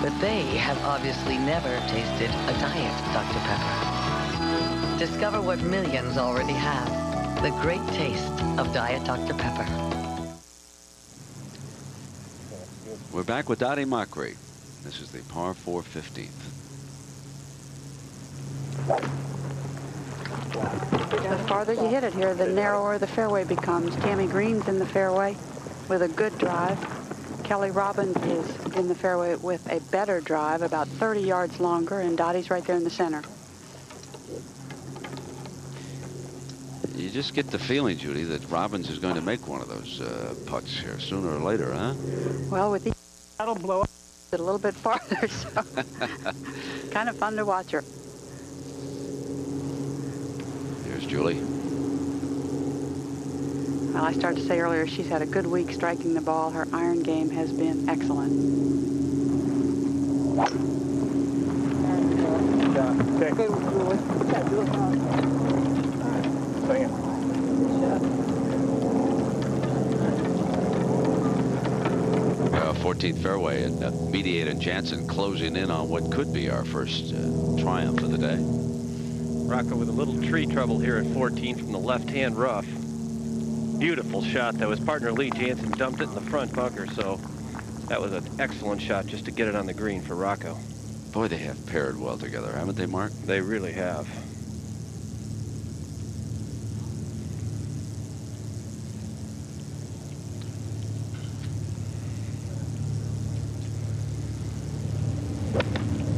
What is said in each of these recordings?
but they have obviously never tasted a Diet Dr. Pepper. Discover what millions already have, the great taste of Diet Dr. Pepper. We're back with Dottie Mockery. This is the par 4 15th. The farther you hit it here, the narrower the fairway becomes. Tammy Green's in the fairway with a good drive. Kelly Robbins is in the fairway with a better drive, about 30 yards longer, and Dottie's right there in the center. You just get the feeling, Judy, that Robbins is going to make one of those putts here sooner or later, huh? Well, with the that'll blow up a little bit farther, so kind of fun to watch her. Here's Julie. Well, I started to say earlier, she's had a good week striking the ball. Her iron game has been excellent. Yeah, 14th fairway, and Mediate and Jansen closing in on what could be our first triumph of the day. Rocco with a little tree trouble here at 14 from the left-hand rough. Beautiful shot, though. His partner Lee Jansen dumped it in the front bunker, so that was an excellent shot just to get it on the green for Rocco. Boy, they have paired well together, haven't they, Mark? They really have.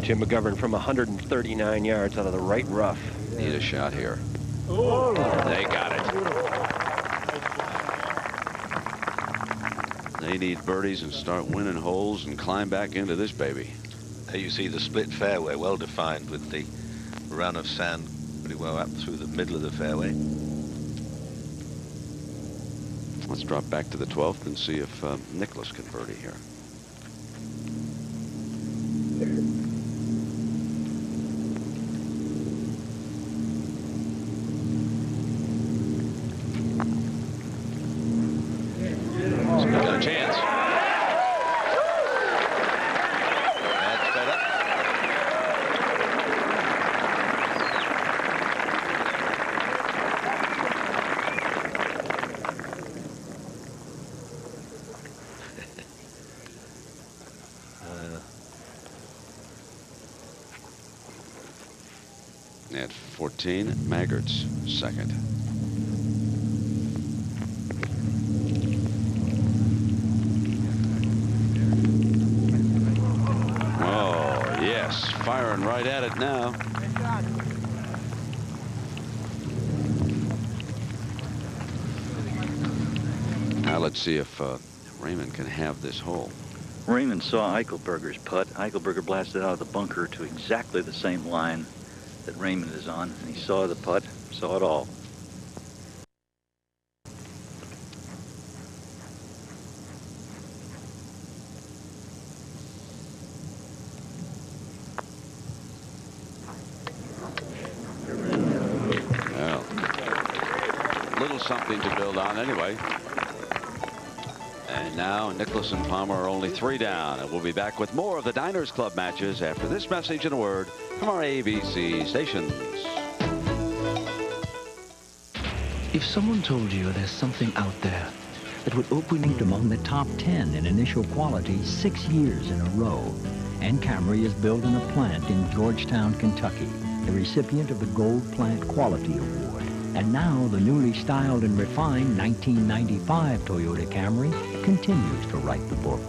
Jim Mcgovern from 139 yards out of the right rough. Need a shot here. Oh. They got it. They need birdies and start winning holes and climb back into this baby. There you see the split fairway, well defined with the run of sand pretty well up through the middle of the fairway. Let's drop back to the 12th and see if Nicklaus can birdie here. Got a chance. That's better. At 14, Maggert's second. Oh, yes, firing right at it now. Now let's see if Raymond can have this hole. Raymond saw Eichelberger's putt. Eichelberger blasted out of the bunker to exactly the same line that Raymond is on, and he saw the putt, saw it all. Well, little something to build on anyway. And now Nicklaus and Palmer are only 3 down, and we'll be back with more of the Diners Club matches after this message and a word from our ABC stations. If someone told you there's something out there that would open it among the top 10 in initial quality 6 years in a row, and Camry is building a plant in Georgetown, Kentucky, the recipient of the Gold Plant Quality Award. And now the newly styled and refined 1995 Toyota Camry continues to write the book.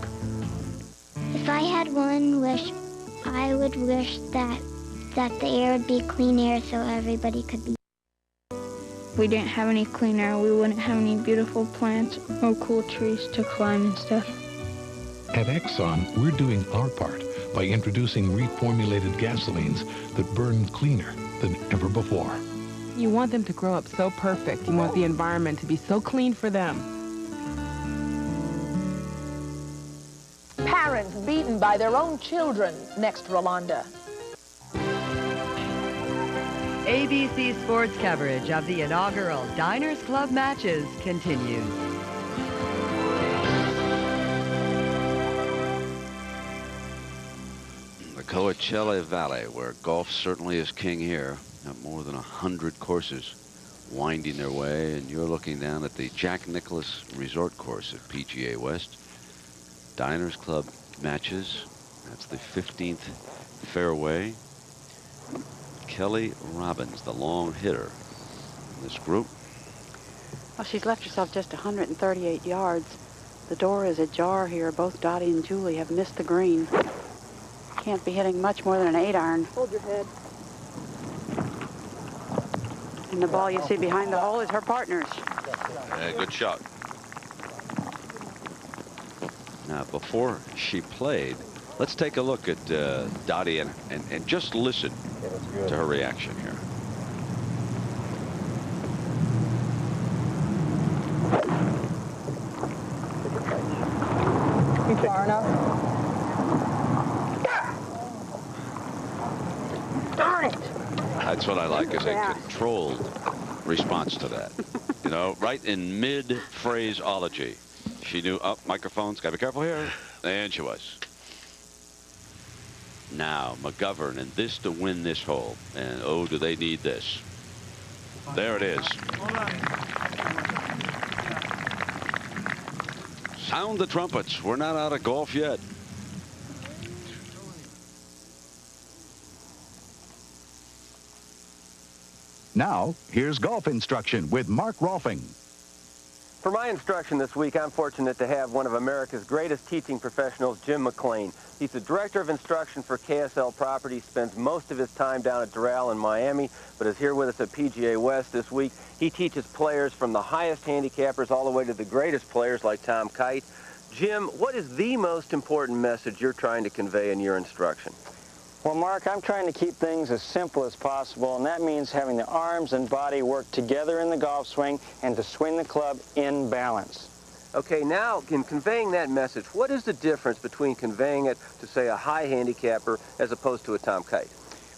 If I had one wish, I would wish that the air would be clean air so everybody could be. If we didn't have any clean air, we wouldn't have any beautiful plants or cool trees to climb and stuff. At Exxon, we're doing our part by introducing reformulated gasolines that burn cleaner than ever before. You want them to grow up so perfect. You want the environment to be so clean for them. Parents beaten by their own children. Next, Rolanda. ABC Sports coverage of the inaugural Diners Club matches continues. Coachella Valley, where golf certainly is king here. Got more than 100 courses winding their way, and you're looking down at the Jack Nicklaus Resort Course at PGA West. Diners Club matches. That's the 15th fairway. Kelly Robbins, the long hitter in this group. Well, she's left herself just 138 yards. The door is ajar here. Both Dottie and Julie have missed the green. Can't be hitting much more than an 8-iron. Hold your head. And the ball you see behind the hole is her partner's. Good shot. Now, before she played, let's take a look at Dottie and just listen to her reaction here. Far enough? Darn it! That's what I like, is a controlled response to that. You know, right in mid-phraseology. She knew, oh, microphones, gotta be careful here. And she was. Now, Mcgovern, and this to win this hole. And oh, do they need this. There it is. Sound the trumpets. We're not out of golf yet. Now, here's golf instruction with Mark Rolfing. For my instruction this week, I'm fortunate to have one of America's greatest teaching professionals, Jim Mclean. He's the director of instruction for KSL Properties, spends most of his time down at Doral in Miami, but is here with us at PGA West this week. He teaches players from the highest handicappers all the way to the greatest players like Tom Kite. Jim, what is the most important message you're trying to convey in your instruction? Well, Mark, I'm trying to keep things as simple as possible, and that means having the arms and body work together in the golf swing and to swing the club in balance. Okay, now, in conveying that message, what is the difference between conveying it to, say, a high handicapper as opposed to a Tom Kite?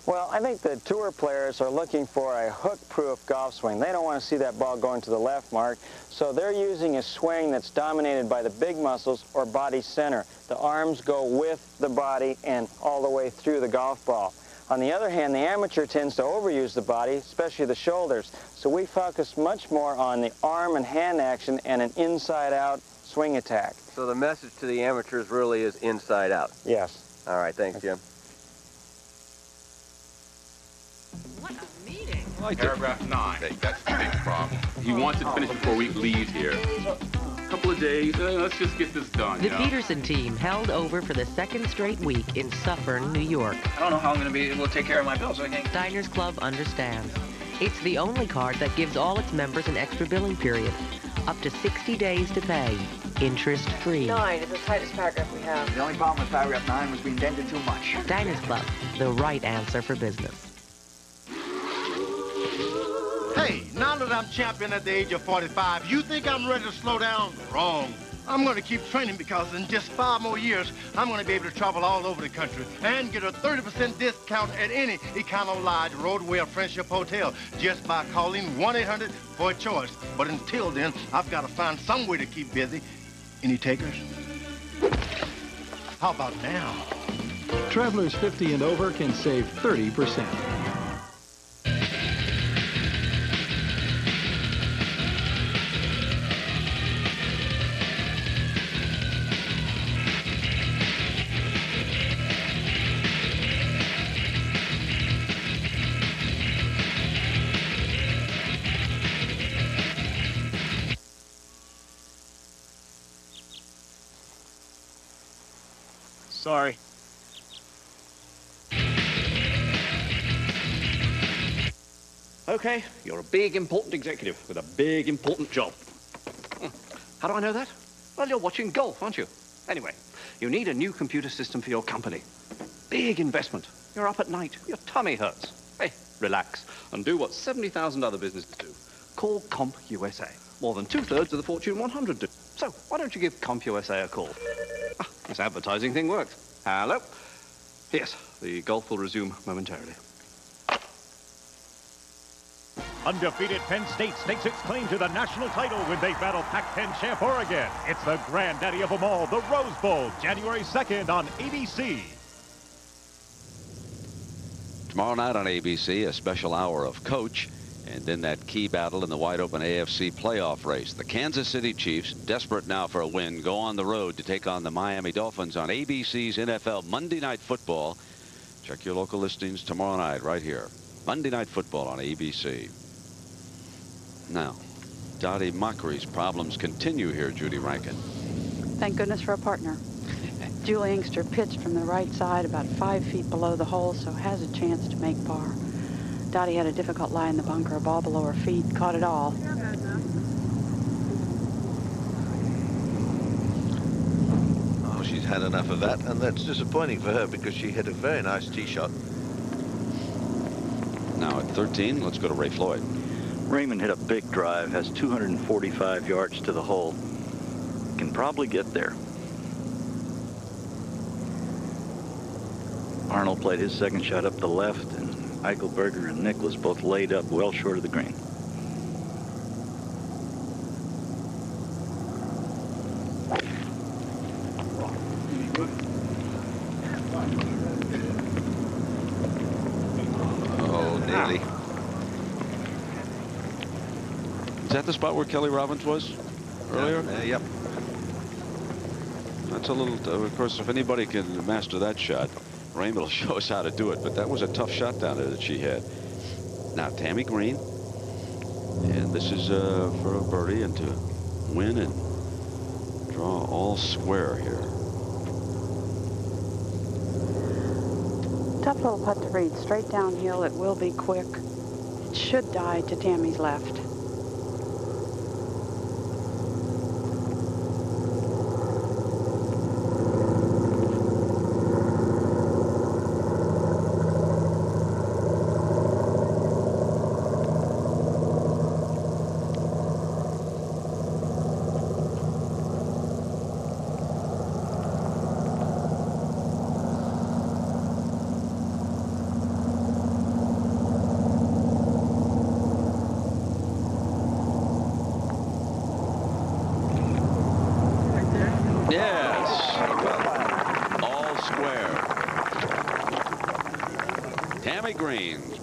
Well, I think the tour players are looking for a hook-proof golf swing. They don't want to see that ball going to the left, Mark, so they're using a swing that's dominated by the big muscles or body center. The arms go with the body and all the way through the golf ball. On the other hand, the amateur tends to overuse the body, especially the shoulders, so we focus much more on the arm and hand action and an inside-out swing attack. So the message to the amateurs really is inside out? Yes. All right, thanks, Jim. What a meeting. Paragraph 9. That's the big problem. He wants it finished before we leave here. A couple of days. Let's just get this done. The Peterson team held over for the second straight week in Suffern, New York. I don't know how I'm going to be able to take care of my bills. I think. Diners Club understands. It's the only card that gives all its members an extra billing period. Up to 60 days to pay. Interest-free. 9 is the tightest paragraph we have. The only problem with paragraph 9 was we indented too much. Diners Club, the right answer for business. Hey, now that I'm champion at the age of 45, you think I'm ready to slow down? Wrong. I'm going to keep training because in just 5 more years, I'm going to be able to travel all over the country and get a 30% discount at any Econo Lodge Roadway or Friendship Hotel just by calling 1-800 for a choice. But until then, I've got to find some way to keep busy. Any takers? How about now? Travelers 50 and over can save 30%. Sorry. Okay, you're a big, important executive with a big, important job. How do I know that? Well, you're watching golf, aren't you? Anyway, you need a new computer system for your company. Big investment. You're up at night. Your tummy hurts. Hey, relax and do what 70,000 other businesses do. Call Comp USA. More than 2/3 of the Fortune 100 do. So why don't you give Comp USA a call? This advertising thing works. Hello? Yes, the golf will resume momentarily. Undefeated Penn State stakes its claim to the national title when they battle Pac-10 champ Oregon. It's the granddaddy of them all, the Rose Bowl, January 2nd on ABC. Tomorrow night on ABC, a special hour of Coach, and then that key battle in the wide open AFC playoff race. The Kansas City Chiefs, desperate now for a win, go on the road to take on the Miami Dolphins on ABC's NFL Monday Night Football. Check your local listings tomorrow night right here. Monday Night Football on ABC. Now, Dottie Mockery's problems continue here, Judy Rankin. Thank goodness for a partner. Julie Inkster pitched from the right side about 5 feet below the hole, so has a chance to make par. Dottie had a difficult lie in the bunker, a ball below her feet, caught it all. Oh, she's had enough of that, and that's disappointing for her because she hit a very nice tee shot. Now at 13, let's go to Ray Floyd. Raymond hit a big drive, has 245 yards to the hole. Can probably get there. Arnold played his second shot up the left, and Eichelberger and Nicklaus both laid up well short of the green. Oh, nearly. Is that the spot where Kelly Robbins was earlier? Yep. That's a little, of course, if anybody can master that shot, Raymond will show us how to do it, but that was a tough shot down there that she had. Now Tammy Green, and this is for a birdie and to win and draw all square here. Tough little putt to read. Straight downhill, it will be quick. It should die to Tammy's left.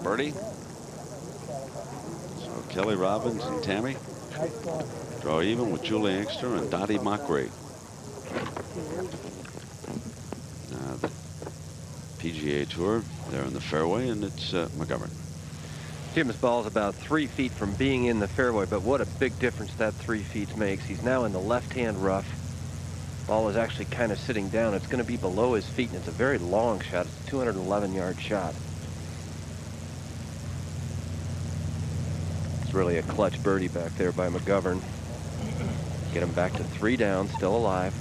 Birdie. So Kelly Robbins and Tammy draw even with Julie Inkster and Dottie Mockery. The PGA Tour, they're in the fairway, and it's Mcgovern. Jim's ball's about 3 feet from being in the fairway, but what a big difference that 3 feet makes. He's now in the left-hand rough. Ball is actually kind of sitting down. It's going to be below his feet, and it's a very long shot. It's a 211-yard shot. Really a clutch birdie back there by Mcgovern. Get him back to 3 down, still alive.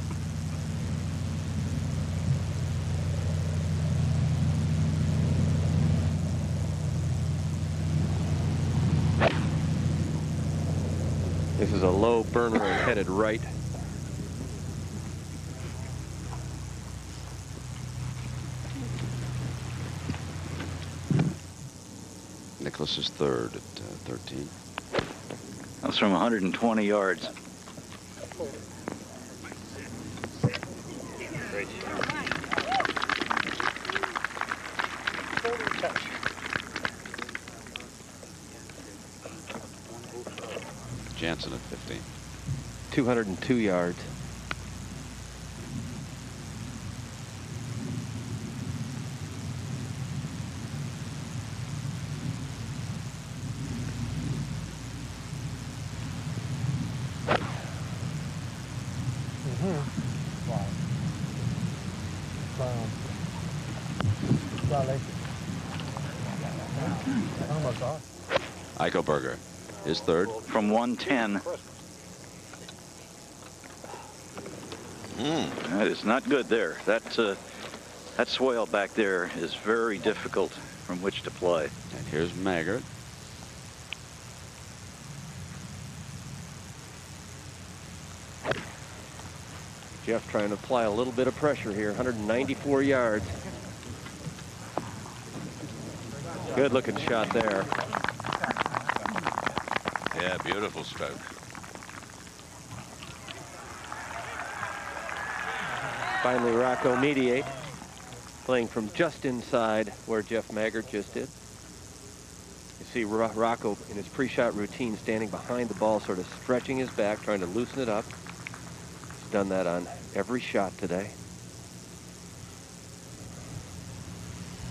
This is a low burner and headed right. Nicklaus is third at 13. That was from 120 yards. Jansen at 15. 202 yards. Eichelberger is third. From 110. That is not good there. That swale back there is very difficult from which to play. And here's Maggert. Jeff trying to apply a little bit of pressure here. 194 yards. Good looking shot there. Yeah, beautiful stroke. Finally, Rocco Mediate. Playing from just inside where Jeff Maggert just did. You see Rocco in his pre-shot routine standing behind the ball, sort of stretching his back, trying to loosen it up. He's done that on every shot today.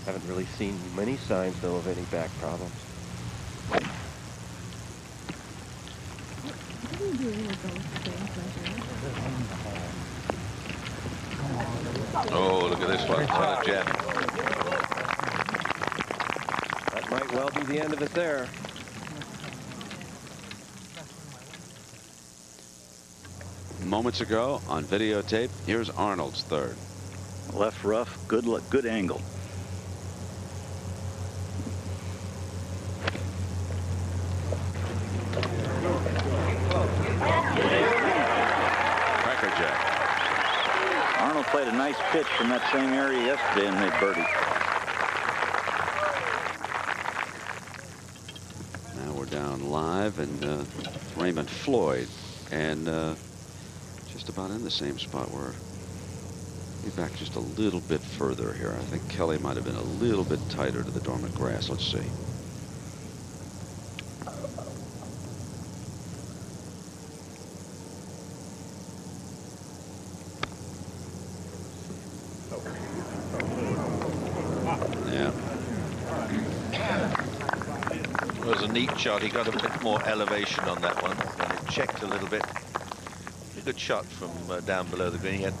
Haven't really seen many signs, though, of any back problems. Oh, look at this one. What a gem. That might well be the end of it there. Moments ago on videotape, here's Arnold's third. Left rough, good angle. Arnold played a nice pitch from that same area yesterday and made birdie. Now we're down live, and Raymond Floyd, and just about in the same spot. We're back just a little bit further here. I think Kelly might have been a little bit tighter to the dormant grass. Let's see. It was a neat shot. He got a bit more elevation on that one, and it checked a little bit. A good shot from down below the green. He had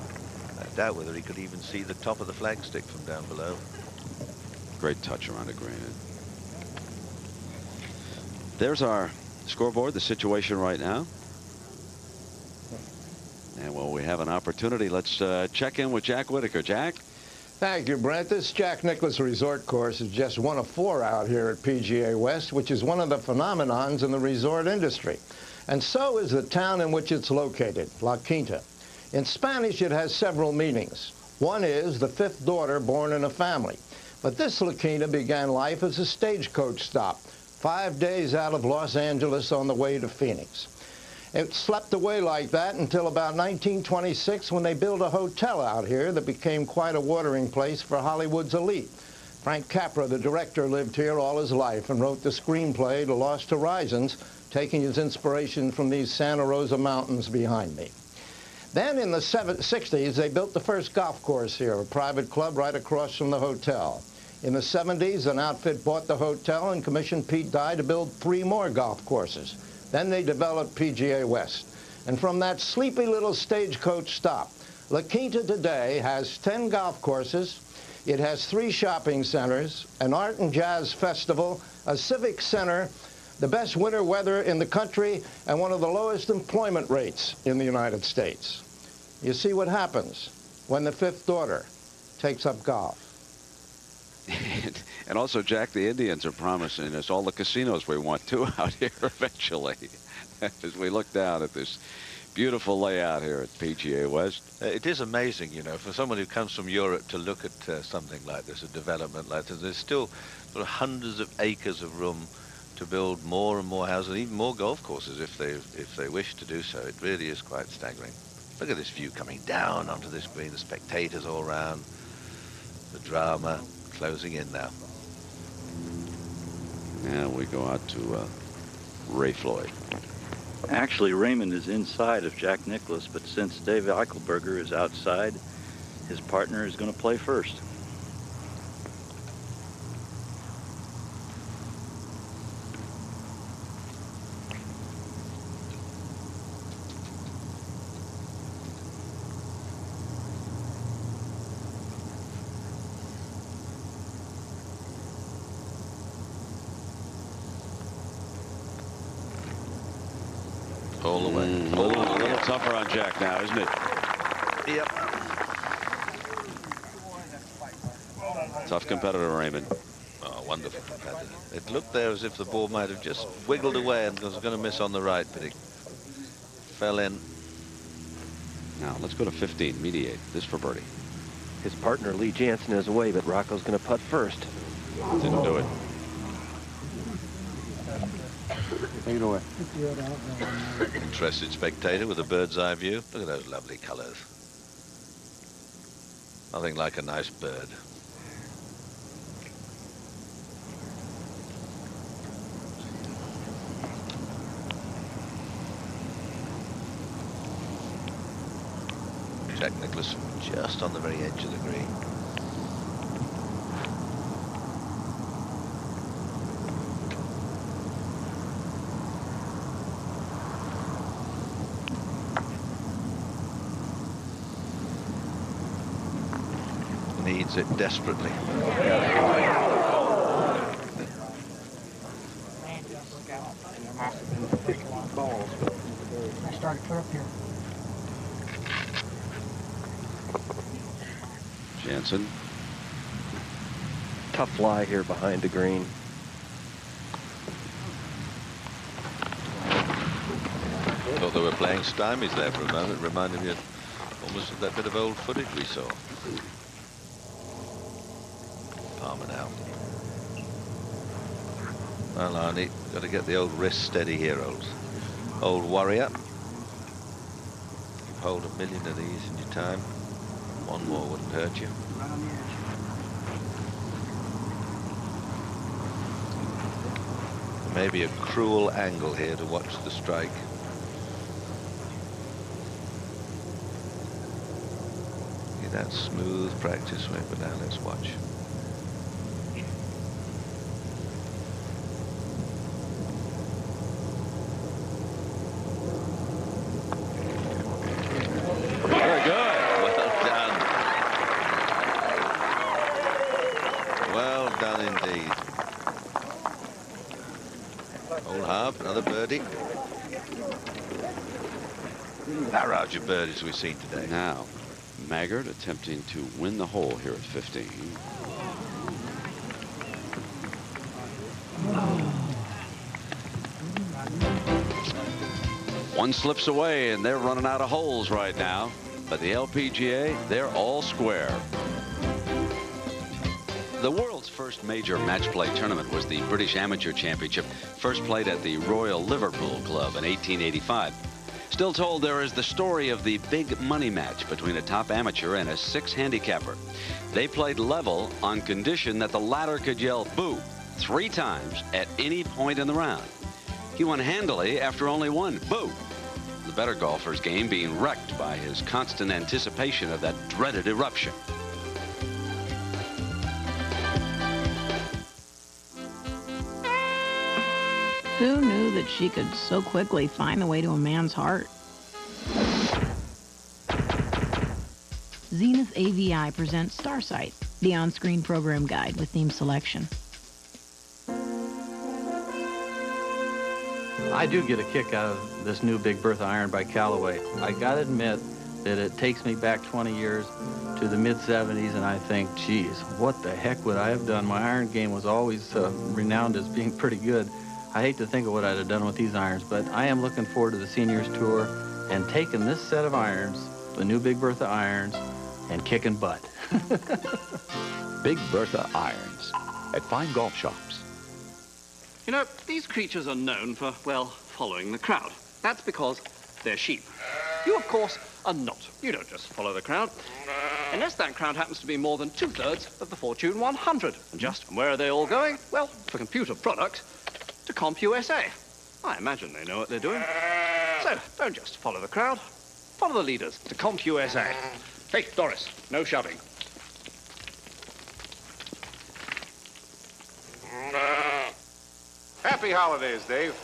I doubt whether he could even see the top of the flagstick from down below. Great touch around the green. There's our scoreboard, the situation right now. And while we have an opportunity, let's check in with Jack Whitaker. Jack? Thank you, Brent. This Jack Nicklaus Resort Course is just one of 4 out here at PGA West, which is one of the phenomenons in the resort industry. And so is the town in which it's located, La Quinta. In Spanish, it has several meanings. One is the 5th daughter born in a family. But this La Quinta began life as a stagecoach stop, 5 days out of Los Angeles on the way to Phoenix. It slept away like that until about 1926 when they built a hotel out here that became quite a watering place for Hollywood's elite. Frank Capra, the director, lived here all his life and wrote the screenplay to Lost Horizons, taking his inspiration from these Santa Rosa mountains behind me. Then in the 60s, they built the first golf course here, a private club right across from the hotel. In the 70s, an outfit bought the hotel and commissioned Pete Dye to build 3 more golf courses. Then they developed PGA West. And from that sleepy little stagecoach stop, La Quinta today has 10 golf courses. It has 3 shopping centers, an art and jazz festival, a civic center, the best winter weather in the country, and one of the lowest employment rates in the United States. You see what happens when the 5th daughter takes up golf. And also, Jack, the Indians are promising us all the casinos we want to out here eventually. As we look down at this beautiful layout here at PGA West. It is amazing, you know, for someone who comes from Europe to look at something like this, a development like this. There's still sort of hundreds of acres of room to build more and more houses, and even more golf courses if they wish to do so. It really is quite staggering. Look at this view coming down onto this green, the spectators all around, the drama closing in now. Now we go out to Ray Floyd. Actually, Raymond is inside of Jack Nicklaus, but since Dave Eichelberger is outside, his partner is going to play first. All the way. A little tougher on Jack now, isn't it? Yep. Tough competitor, Raymond. Oh, wonderful competitor. It looked there as if the ball might have just wiggled away and was going to miss on the right, but it fell in. Now, let's go to 15, Mediate. This for birdie. His partner, Lee Jansen, is away, but Rocco's going to putt first. Didn't do it. Take it away. Interested spectator with a bird's eye view. Look at those lovely colours. Nothing like a nice bird. Jack Nicklaus just on the very edge of the green. Needs it desperately. I started clear up here. Jansen. Tough lie here behind the green. Thought they were playing stymies there for a moment. Reminded me of almost of that bit of old footage we saw. Palmer now. Well, Arnie, got to get the old wrist steady here, old warrior. You hold 1 million of these in your time. One more wouldn't hurt you. Right on the edge. Maybe a cruel angle here to watch the strike. Get that smooth practice swing, but now let's watch. Very good. Well done. Well done indeed. Old Harp, another birdie. Barrage of birdies we've seen today. Now, Maggert attempting to win the hole here at 15. One slips away, and they're running out of holes right now. But the LPGA, they're all square. The world's first major match play tournament was the British Amateur Championship, first played at the Royal Liverpool Club in 1885. Still told there is the story of the big money match between a top amateur and a 6 handicapper. They played level on condition that the latter could yell boo 3 times at any point in the round. He won handily after only one boo. The better golfer's game being wrecked by his constant anticipation of that dreaded eruption. Who knew that she could so quickly find the way to a man's heart? Zenith AVI presents Starsight, the on-screen program guide with theme selection. I do get a kick out of this new Big Bertha iron by Callaway. I gotta admit that it takes me back 20 years to the mid-70s, and I think, geez, what the heck would I have done? My iron game was always renowned as being pretty good. I hate to think of what I'd have done with these irons, but I am looking forward to the Seniors Tour and taking this set of irons, the new Big Bertha irons, and kicking butt. Big Bertha irons at fine golf shops. You know, these creatures are known for, well, following the crowd. That's because they're sheep. You, of course, are not. You don't just follow the crowd. Unless that crowd happens to be more than 2/3 of the Fortune 100. And just where are they all going? Well, for computer products, to CompUSA. I imagine they know what they're doing. So, don't just follow the crowd. Follow the leaders to CompUSA. Hey, Doris, no shoving. Happy holidays, Dave.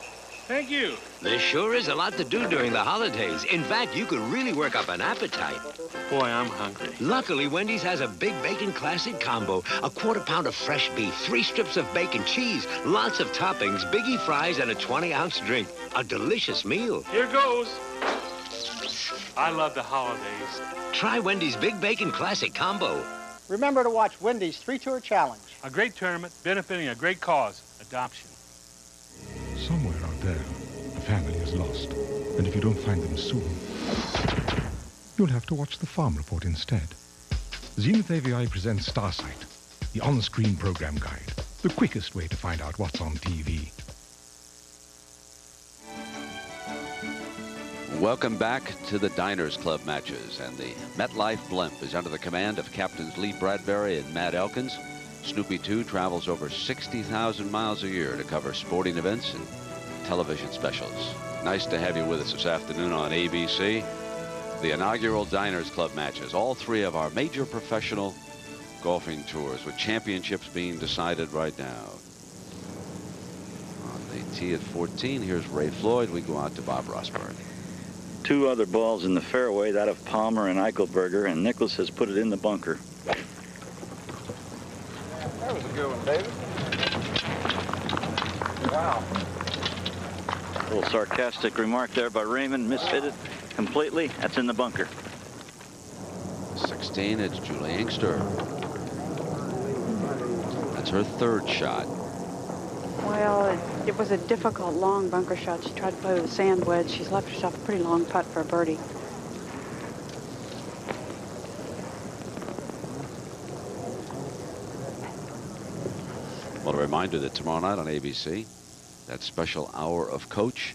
Thank you. There sure is a lot to do during the holidays. In fact, you could really work up an appetite. Boy, I'm hungry. Luckily, Wendy's has a Big Bacon Classic Combo. A 1/4 pound of fresh beef, 3 strips of bacon cheese, lots of toppings, biggie fries, and a 20-ounce drink. A delicious meal. Here goes. I love the holidays. Try Wendy's Big Bacon Classic Combo. Remember to watch Wendy's 3-Tour Challenge. A great tournament benefiting a great cause, adoption. Somewhere out there, a family is lost. And if you don't find them soon, you'll have to watch the Farm Report instead. Zenith AVI presents Starsight, the on-screen program guide, the quickest way to find out what's on TV. Welcome back to the Diners Club matches, and the MetLife Blimp is under the command of Captains Lee Bradbury and Matt Elkins. Snoopy 2 travels over 60,000 miles a year to cover sporting events and television specials. Nice to have you with us this afternoon on ABC. The inaugural Diners Club matches, all three of our major professional golfing tours, with championships being decided right now. On the tee at 14, here's Ray Floyd. We go out to Bob Rosberg. Two other balls in the fairway, that of Palmer and Eichelberger, and Nicklaus has put it in the bunker. That was a good one, David. Wow. A little sarcastic remark there by Raymond. Misfit it completely. That's in the bunker. 16, it's Julie Inkster. That's her third shot. Well, it was a difficult, long bunker shot. She tried to play with a sand wedge. She's left herself a pretty long putt for a birdie. Well, a reminder that tomorrow night on ABC, that special hour of Coach,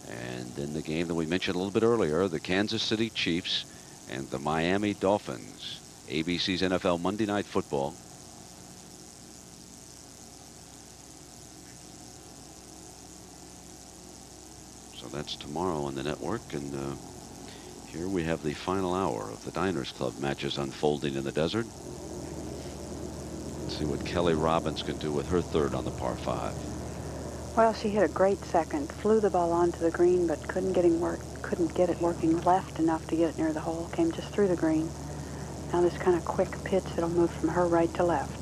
and in the game that we mentioned a little bit earlier, the Kansas City Chiefs and the Miami Dolphins. ABC's NFL Monday Night Football. So that's tomorrow on the network, and here we have the final hour of the Diners Club matches unfolding in the desert. Let's see what Kelly Robbins can do with her third on the par 5. Well, she hit a great second, flew the ball onto the green, but couldn't get it working left enough to get it near the hole. Came just through the green. Now this kind of quick pitch, it'll move from her right to left.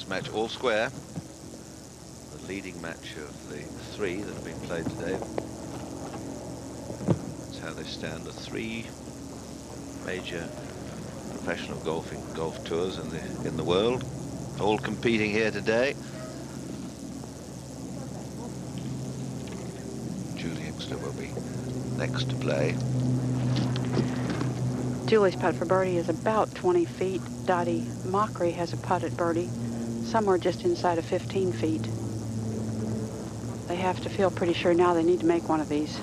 Match all square, the leading match of the 3 that have been played today. That's how they stand. The 3 major professional golf tours in the world, all competing here today. Judy Inkster will be next to play. Julie's putt for birdie is about 20 feet. Dottie Mockery has a putt at birdie somewhere just inside of 15 feet. They have to feel pretty sure now they need to make one of these.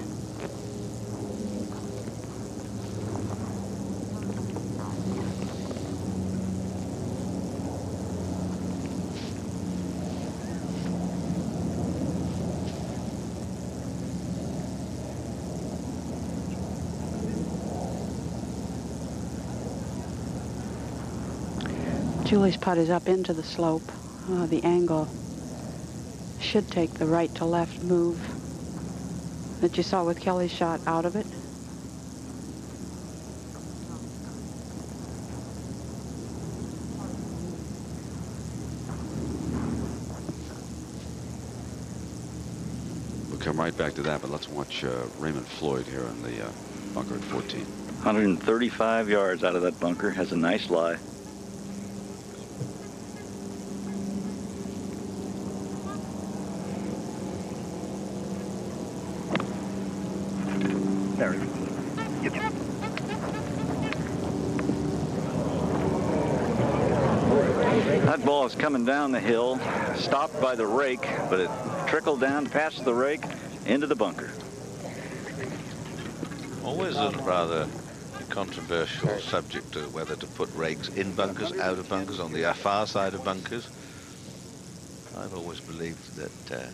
Julie's putt is up into the slope. The angle should take the right to left move that you saw with Kelly's shot out of it. We'll come right back to that, but let's watch Raymond Floyd here in the bunker at 14. 135 yards out of that bunker. Has a nice lie. That ball is coming down the hill, stopped by the rake, but it trickled down past the rake into the bunker. Always a rather controversial subject to whether to put rakes in bunkers, out of bunkers, on the far side of bunkers. I've always believed that the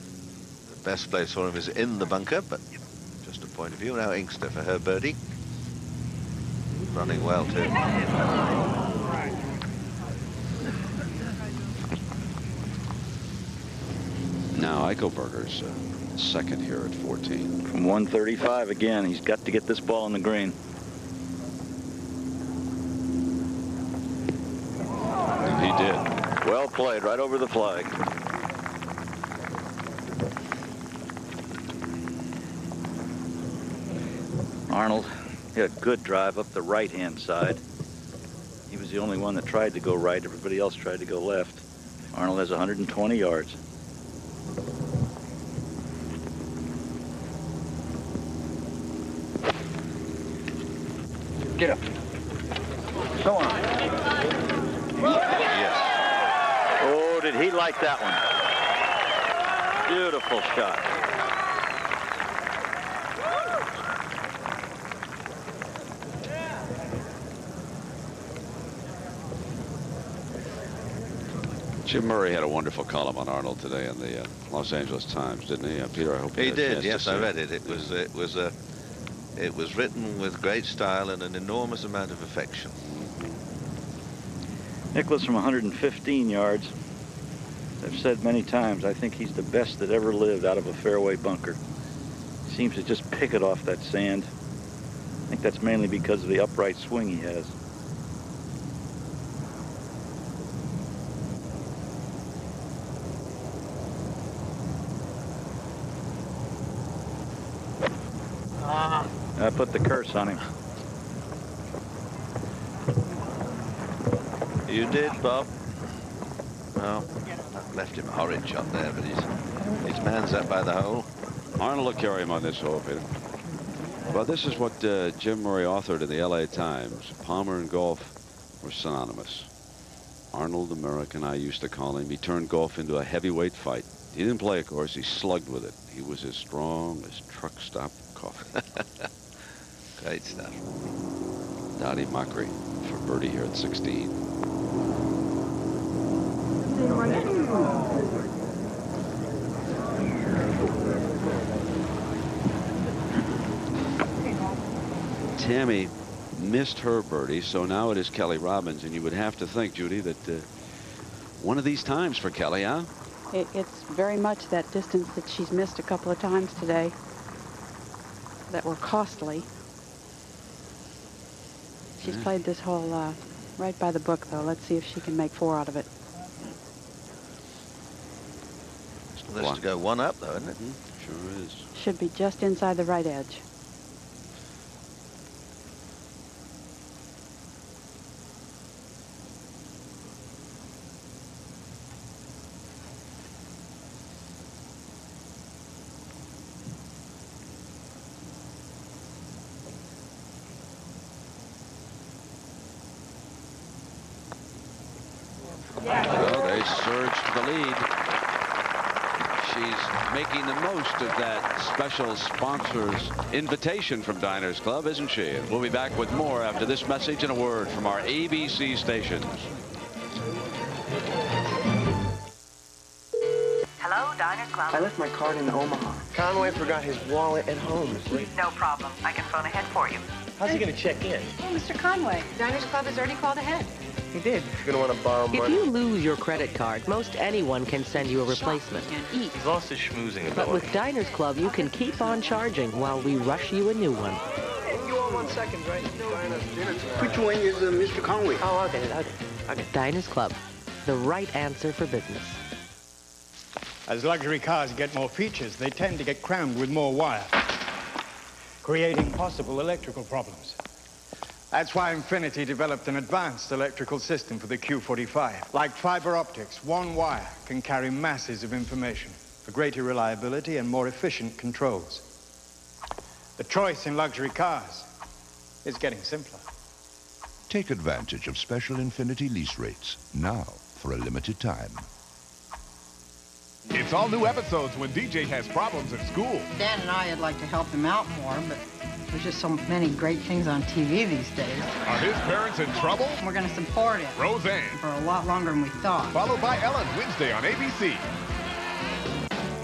best place for him is in the bunker, but just a point of view. Now Inkster for her birdie. Running well too. Now Eichelberger's second here at 14. From 135 again, he's got to get this ball on the green. And he did. Well played, right over the flag. Arnold hit a good drive up the right-hand side. He was the only one that tried to go right. Everybody else tried to go left. Arnold has 120 yards. Get up. Go on. Yes. Oh, did he like that one? Beautiful shot. Jim Murray had a wonderful column on Arnold today in the Los Angeles Times, didn't he? Peter, I hope you He had a did. chance Yes, to I see read it. It was written with great style and an enormous amount of affection. Nicklaus from 115 yards. I've said many times, I think he's the best that ever lived out of a fairway bunker. Seems to just pick it off that sand. I think that's mainly because of the upright swing he has. I put the curse on him. You did, Bob? Well, that left him a horrid shot there, but his man's up by the hole. Arnold will carry him on this hole, Peter. Well, this is what Jim Murray authored in the LA Times. Palmer and golf were synonymous. Arnold, American, I used to call him. He turned golf into a heavyweight fight. He didn't play, of course. He slugged with it. He was as strong as truck stop coffee. Great stuff. Dottie Mockery for birdie here at 16. Tammy missed her birdie, so now it is Kelly Robbins, and you would have to think, Judy, that one of these times for Kelly, huh? It's very much that distance that she's missed a couple of times today that were costly. She's played this hole right by the book, though. Let's see if she can make 4 out of it. Well, that's to go 1 up, though, isn't it? Sure is. Should be just inside the right edge. Well, they surged to the lead. She's making the most of that special sponsor's invitation from Diners Club, isn't she? And we'll be back with more after this message and a word from our ABC stations. Hello, Diners Club. I left my card in Omaha. Conway forgot his wallet at home. No problem. I can phone ahead for you. How's he going to check in? Oh, Mr. Conway, Diners Club has already called ahead. He did. You're going to want to borrow money. If you lose your credit card, most anyone can send you a replacement. He's lost his schmoozing ability. But with Diners Club, you can keep on charging while we rush you a new one. You all 1 second, right? Which one is Mr. Conway? Oh, I'll get it. Okay. Diners Club, the right answer for business. As luxury cars get more features, they tend to get crammed with more wire, creating possible electrical problems. That's why Infinity developed an advanced electrical system for the Q45. Like fiber optics, one wire can carry masses of information for greater reliability and more efficient controls. The choice in luxury cars is getting simpler. Take advantage of special Infinity lease rates now for a limited time. It's all new episodes when DJ has problems at school. Dan and I would like to help him out more, but there's just so many great things on TV these days. Are his parents in trouble? We're going to support him. Roseanne. For a lot longer than we thought. Followed by Ellen Wednesday on ABC.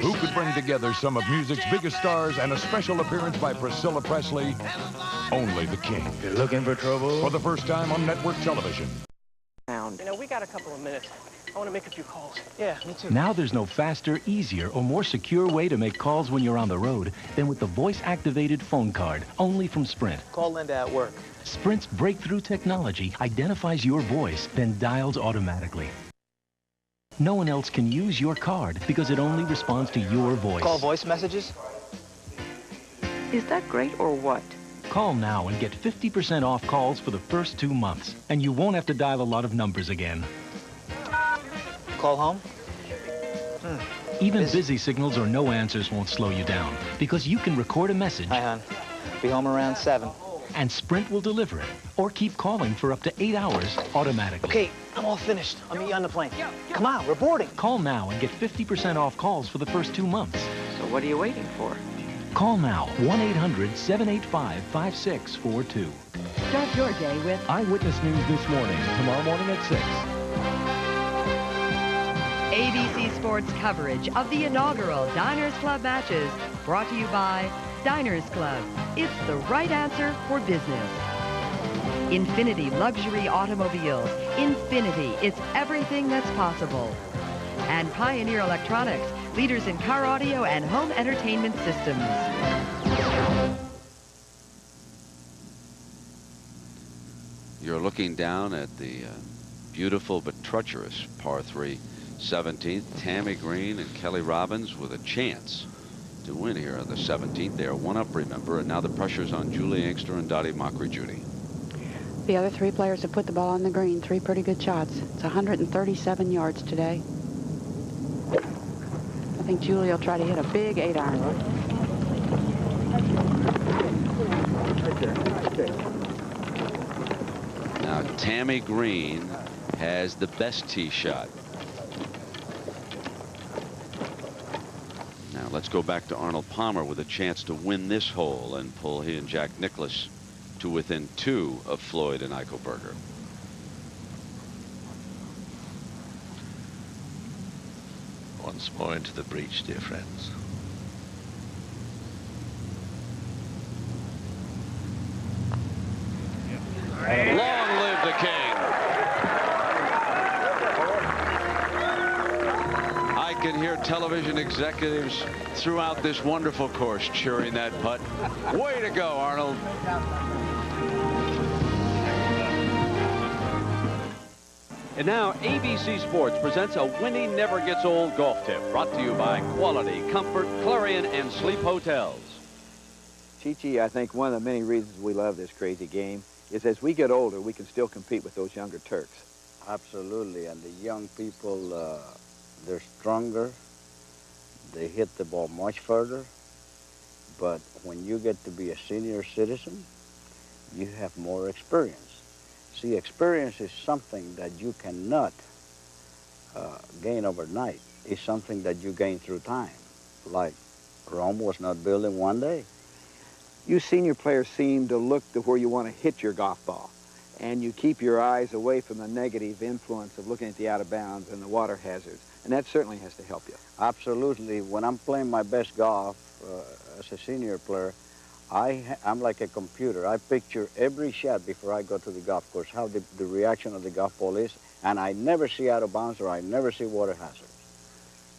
Who could bring together some of music's biggest stars and a special appearance by Priscilla Presley? Only the King. You're looking for trouble? For the first time on network television. You know, we got a couple of minutes. I want to make a few calls. Yeah, me too. Now there's no faster, easier, or more secure way to make calls when you're on the road than with the voice-activated phone card, only from Sprint. Call Linda at work. Sprint's breakthrough technology identifies your voice, then dials automatically. No one else can use your card because it only responds to your voice. Call voice messages? Is that great or what? Call now and get 50% off calls for the first 2 months. And you won't have to dial a lot of numbers again. Call home? Even busy signals or no answers won't slow you down because you can record a message. Hi, hon. Be home around 7. and Sprint will deliver it. Or keep calling for up to 8 hours automatically. Okay, I'm all finished. I'll meet you on the plane. Come on, we're boarding. Call now and get 50% off calls for the first 2 months. So what are you waiting for? Call now, 1-800-785-5642. Start your day with Eyewitness News this morning, tomorrow morning at 6. ABC Sports coverage of the inaugural Diners Club matches, brought to you by Diners Club. It's the right answer for business. Infinity Luxury Automobiles. Infinity, it's everything that's possible. And Pioneer Electronics, leaders in car audio and home entertainment systems. You're looking down at the beautiful but treacherous par 3 17th. Tammy Green and Kelly Robbins with a chance to win here on the 17th. They are 1 up, remember, and now the pressure's on Julie Inkster and Dottie Mockery Judy. The other 3 players have put the ball on the green. 3 pretty good shots. It's 137 yards today. I think Julie will try to hit a big 8-iron. Now Tammy Green has the best tee shot. Now let's go back to Arnold Palmer with a chance to win this hole and pull he and Jack Nicklaus to within 2 of Floyd and Eichelberger. Once more into the breach, dear friends. Long live the king. I can hear television executives throughout this wonderful course cheering that putt. Way to go, Arnold. And now ABC Sports presents a winning never gets old golf tip, brought to you by Quality, Comfort, Clarion, and Sleep Hotels. Chi-Chi, I think one of the many reasons we love this crazy game is as we get older, we can still compete with those younger Turks. Absolutely, and the young people, they're stronger. They hit the ball much further. But when you get to be a senior citizen, you have more experience. See, experience is something that you cannot gain overnight. It's something that you gain through time. Like Rome was not built in one day. You senior players seem to look to where you want to hit your golf ball, and you keep your eyes away from the negative influence of looking at the out of bounds and the water hazards, and that certainly has to help you. Absolutely. When I'm playing my best golf as a senior player, I'm like a computer. I picture every shot before I go to the golf course, how the reaction of the golf ball is, and I never see out of bounds or I never see water hazards.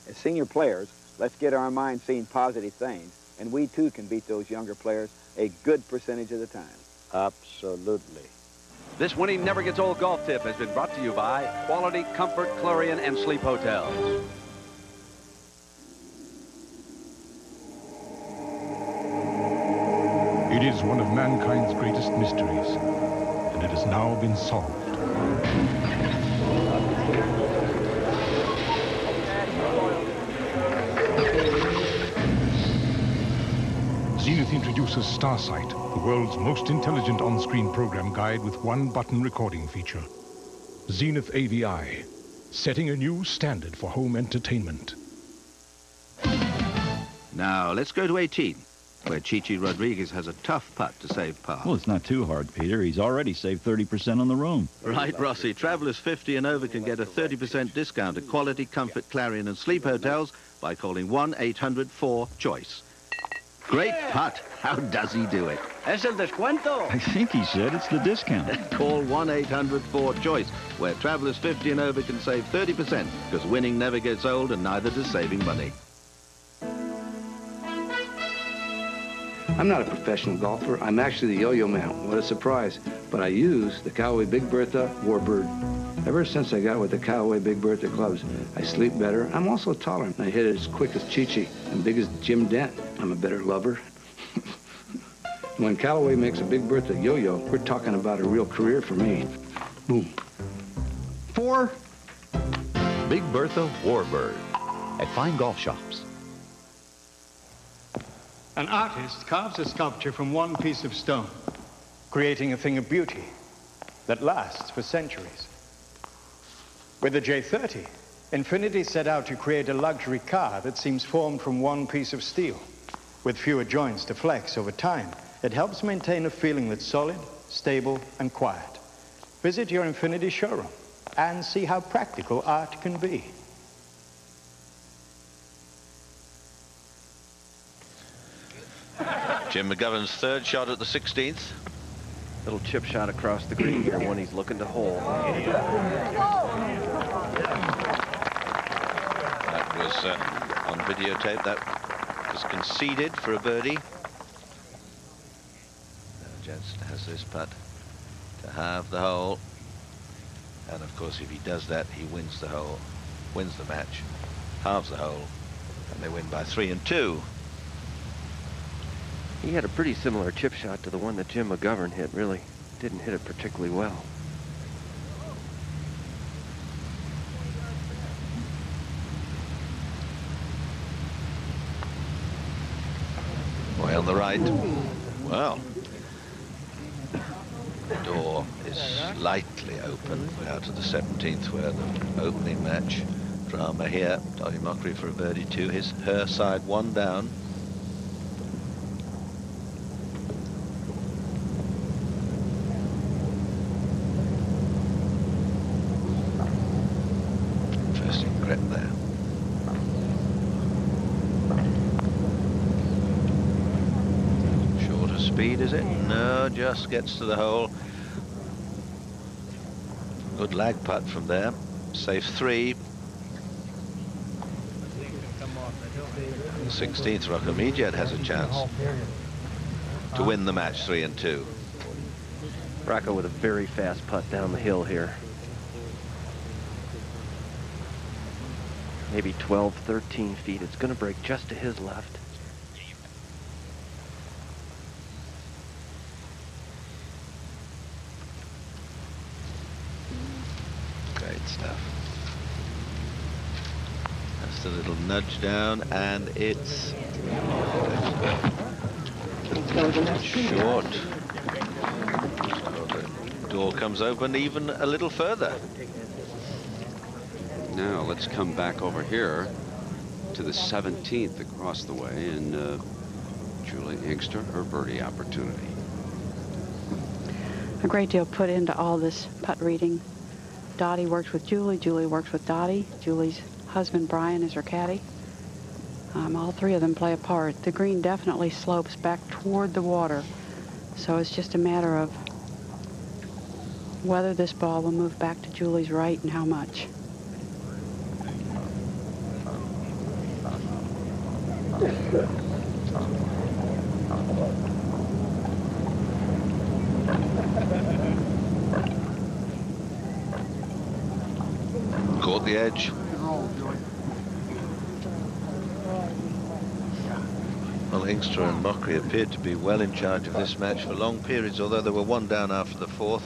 As senior players, let's get our minds seeing positive things, and we too can beat those younger players a good percentage of the time. Absolutely. This winning never gets old golf tip has been brought to you by Quality, Comfort, Clarion, and Sleep Hotels. It is one of mankind's greatest mysteries, and it has now been solved. Zenith introduces Starsight, the world's most intelligent on-screen program guide with one-button recording feature. Zenith AVI, setting a new standard for home entertainment. Now, let's go to 18. Where Chi-Chi Rodriguez has a tough putt to save par. Well, it's not too hard, Peter. He's already saved 30% on the room. Right, Rossi. Travelers 50 and over can get a 30% discount at Quality, Comfort, Clarion, and Sleep Hotels by calling 1-800-4-CHOICE. Great putt. How does he do it? Es el descuento. I think he said it's the discount. Call 1-800-4-CHOICE, where travelers 50 and over can save 30%, because winning never gets old and neither does saving money. I'm not a professional golfer. I'm actually the yo-yo man. What a surprise. But I use the Callaway Big Bertha Warbird. Ever since I got with the Callaway Big Bertha clubs, I sleep better. I'm also taller. And I hit it as quick as Chi-Chi and big as Jim Dent. I'm a better lover. When Callaway makes a Big Bertha yo-yo, we're talking about a real career for me. Boom. 4. Big Bertha Warbird at fine golf shops. An artist carves a sculpture from one piece of stone. creating a thing of beauty that lasts for centuries. With the J30, Infiniti set out to create a luxury car that seems formed from one piece of steel. With fewer joints to flex over time, it helps maintain a feeling that's solid, stable, and quiet. Visit your Infiniti showroom and see how practical art can be. Jim Mcgovern's third shot at the 16th. Little chip shot across the green here when he's looking to hole. That was on videotape. That was conceded for a birdie. Jensen has this putt to halve the hole. And of course, if he does that, he wins the hole, wins the match, halves the hole, and they win by 3 and 2. He had a pretty similar chip shot to the one that Jim Mcgovern hit. Really didn't hit it particularly well. Way on the right. Well, the door is slightly open out to the 17th, where the opening match drama here. Dottie Mockery for a birdie 2. Her side 1 down. There. Shorter speed, is it? No, just gets to the hole. Good lag putt from there. Safe 3. The 16th, Rocco Mediate has a chance to win the match 3 and 2. Rocco with a very fast putt down the hill here. Maybe 12, 13 feet. It's going to break just to his left. Great stuff. Just a little nudge down, and it's short. So the door comes open even a little further. Now let's come back over here to the 17th across the way, and Julie Inkster, her birdie opportunity. A great deal put into all this putt reading. Dottie works with Julie. Julie works with Dottie. Julie's husband, Brian, is her caddy. All three of them play a part. The green definitely slopes back toward the water, so it's just a matter of whether this ball will move back to Julie's right and how much. Caught the edge. Well, Inkster and Mockery appeared to be well in charge of this match for long periods, although they were 1 down after the 4th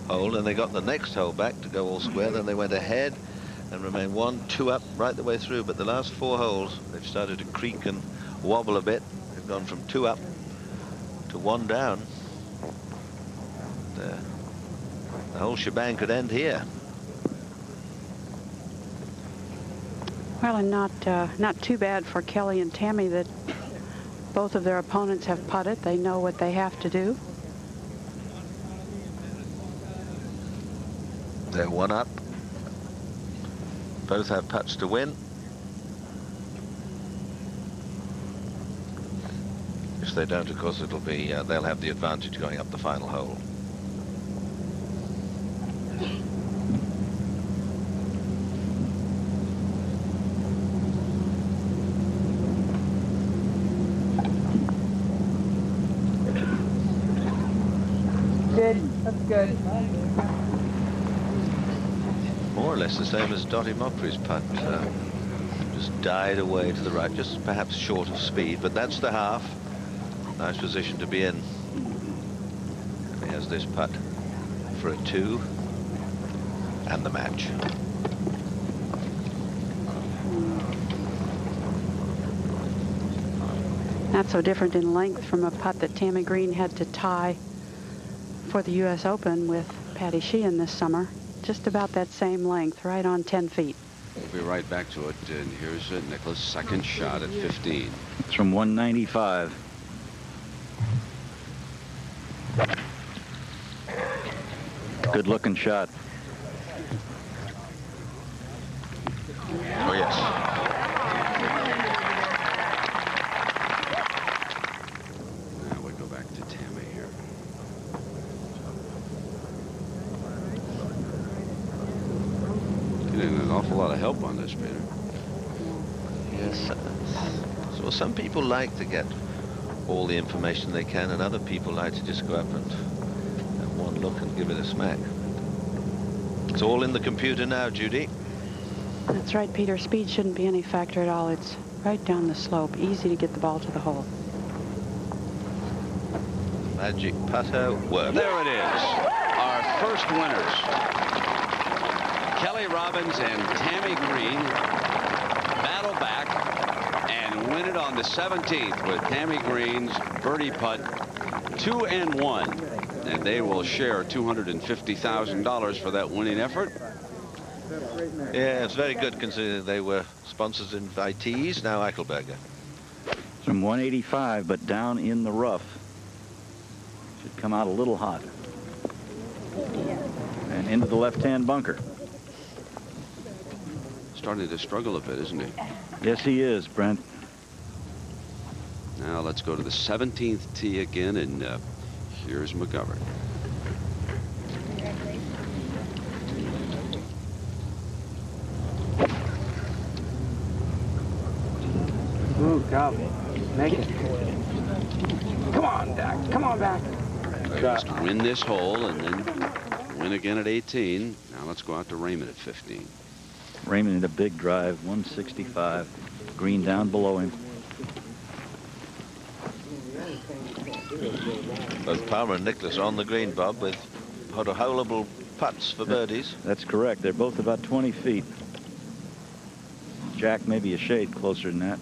hole, and they got the next hole back to go all square. Then they went ahead and remained 1, 2 up right the way through. But the last 4 holes, they've started to creak and wobble a bit. They've gone from 2 up to 1 down. The whole shebang could end here. Well, and not too bad for Kelly and Tammy that both of their opponents have putted. They know what they have to do. They're 1 up. Both have putts to win. If they don't, of course, it'll be they'll have the advantage going up the final hole. Good. That's good. More or less the same as Dottie Mockery's putt. Just died away to the right, just perhaps short of speed, but that's the half. Nice position to be in. And he has this putt for a 2 and the match. Not so different in length from a putt that Tammy Green had to tie for the U.S. Open with Patty Sheehan this summer. Just about that same length, right on 10 feet. We'll be right back to it. And here's Nicklaus' second shot at 15. It's from 195. Good looking shot. Oh, yes. Now we go back to Tammy here. Getting an awful lot of help on this, Peter. Yes. So some people like to get all the information they can, and other people like to just go up and have one look and give it a smack. It's all in the computer now, Judy. That's right, Peter. Speed shouldn't be any factor at all. It's right down the slope. Easy to get the ball to the hole. Magic putter work. There it is. Our first winners. Kelly Robbins and Tammy Green battle back and win it on the 17th with Tammy Green's birdie putt 2-1. And they will share $250,000 for that winning effort. Yeah, it's very good considering they were sponsors and invitees. Now Eichelberger. From 185, but down in the rough. Should come out a little hot. And into the left-hand bunker. Starting to struggle a bit, isn't he? Yes, he is, Brent. Now let's go to the 17th tee again, and here's Mcgovern. Ooh, go. Make it. Come on, Dak. Come on back. Just win this hole and then win again at 18. Now let's go out to Raymond at 15. Raymond hit a big drive, 165. Green down below him. Both Palmer and Nicklaus on the green, Bob, with holeable putts for birdies. That's correct. They're both about 20 feet. Jack maybe a shade closer than that.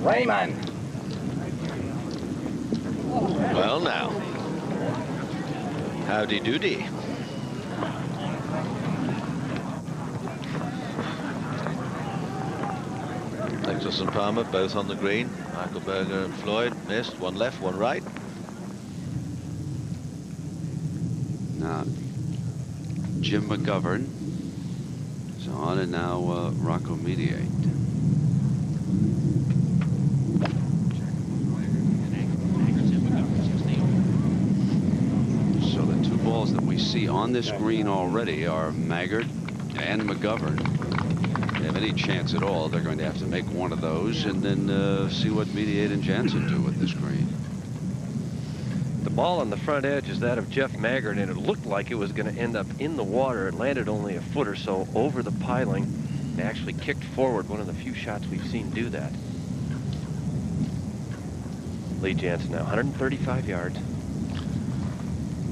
Raymond. Well, now. Howdy doody. Nicholson and Palmer both on the green. Eichelberger and Floyd missed. One left, one right. Now, Jim Mcgovern is on, and now Rocco Mediate. That we see on this green already are Maggert and Mcgovern. If they have any chance at all, they're going to have to make one of those and then see what Mediate and Jansen do with this green. The ball on the front edge is that of Jeff Maggert, and it looked like it was going to end up in the water. It landed only a foot or so over the piling and actually kicked forward. One of the few shots we've seen do that. Lee Jansen now 135 yards.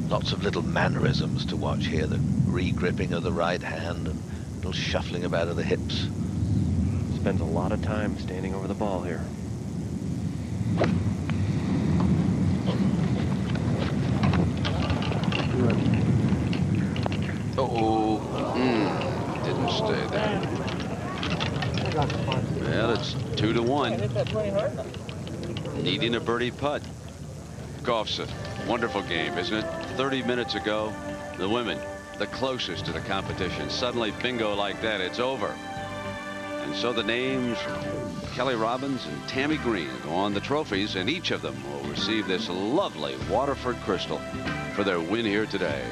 Lots of little mannerisms to watch here. The re-gripping of the right hand and a little shuffling about of the hips. Spends a lot of time standing over the ball here. Didn't stay there. Well, it's 2-1. Needing a birdie putt. Golf's a wonderful game, isn't it? 30 minutes ago, the women, the closest to the competition. Suddenly, bingo like that, it's over. And so the names Kelly Robbins and Tammy Green go on the trophies, and each of them will receive this lovely Waterford crystal for their win here today.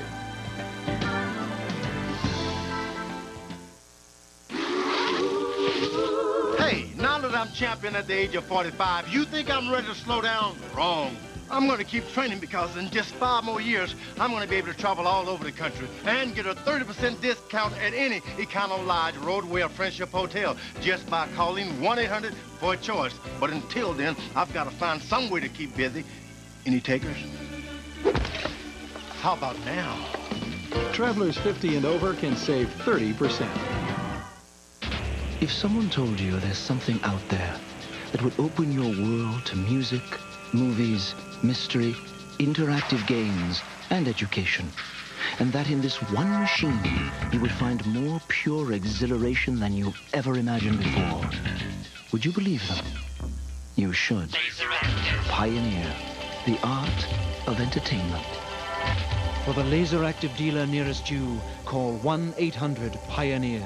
Hey, now that I'm champion at the age of 45, you think I'm ready to slow down? Wrong. I'm going to keep training because in just 5 more years, I'm going to be able to travel all over the country and get a 30% discount at any Econo Lodge, Roadway, or Friendship Hotel just by calling 1-800 for a choice. But until then, I've got to find some way to keep busy. Any takers? How about now? Travelers 50 and over can save 30%. If someone told you there's something out there that would open your world to music, movies, mystery, interactive games, and education, and that in this one machine you would find more pure exhilaration than you ever imagined before, would you believe them? You should. Pioneer, the art of entertainment. For the laser-active dealer nearest you, call 1-800-PIONEER.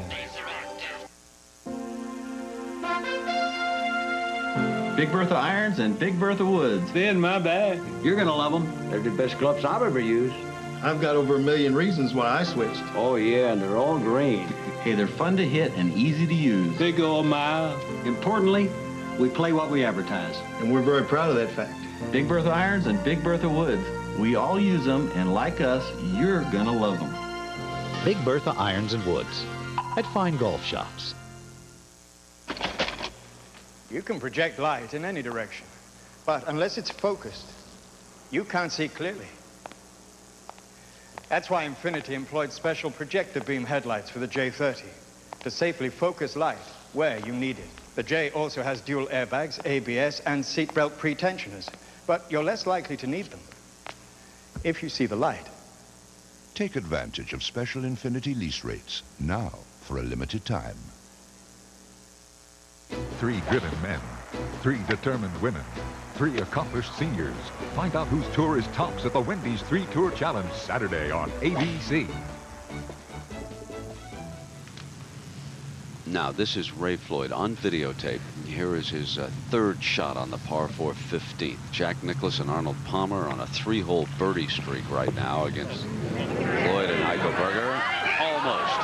Big Bertha irons and Big Bertha woods. They're in my bag. You're gonna love them. They're the best gloves I've ever used. I've got over 1 million reasons why I switched. Oh yeah, and they're all green. Hey, they're fun to hit and easy to use. They go a mile. Importantly, we play what we advertise. And we're very proud of that fact. Big Bertha irons and Big Bertha woods. We all use them, and like us, you're gonna love them. Big Bertha irons and woods at fine golf shops. You can project light in any direction, but unless it's focused, you can't see clearly. That's why Infinity employed special projector beam headlights for the J30 to safely focus light where you need it. The J also has dual airbags, ABS, and seatbelt pretensioners, but you're less likely to need them if you see the light. Take advantage of special Infinity lease rates now for a limited time. 3 driven men, 3 determined women, 3 accomplished seniors. Find out whose tour is tops at the Wendy's 3-Tour Challenge Saturday on ABC. Now, this is Ray Floyd on videotape. Here is his 3rd shot on the par 4 15th. Jack Nicklaus and Arnold Palmer on a 3-hole birdie streak right now against Floyd and Eichelberger. Almost.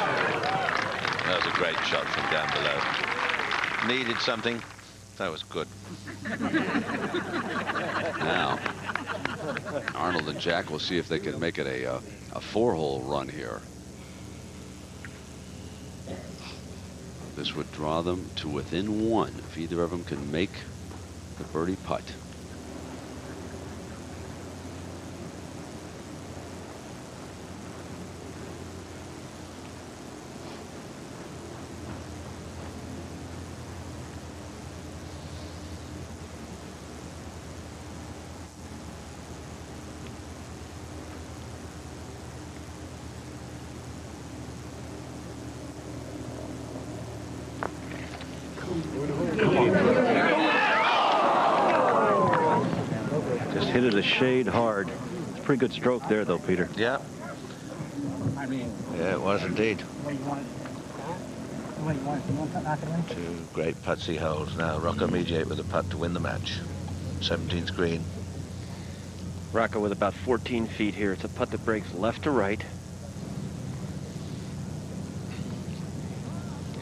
That was a great shot from down below. Needed something. That was good. Now, Arnold and Jack will see if they can make it a 4-hole run here. This would draw them to within 1 if either of them can make the birdie putt. Just hit it a shade hard. It's a pretty good stroke there, though, Peter. Yeah. Yeah, it was indeed. 2 great putsy holes now. Rocco Mediate with a putt to win the match. 17th green. Rocco with about 14 feet here. It's a putt that breaks left to right.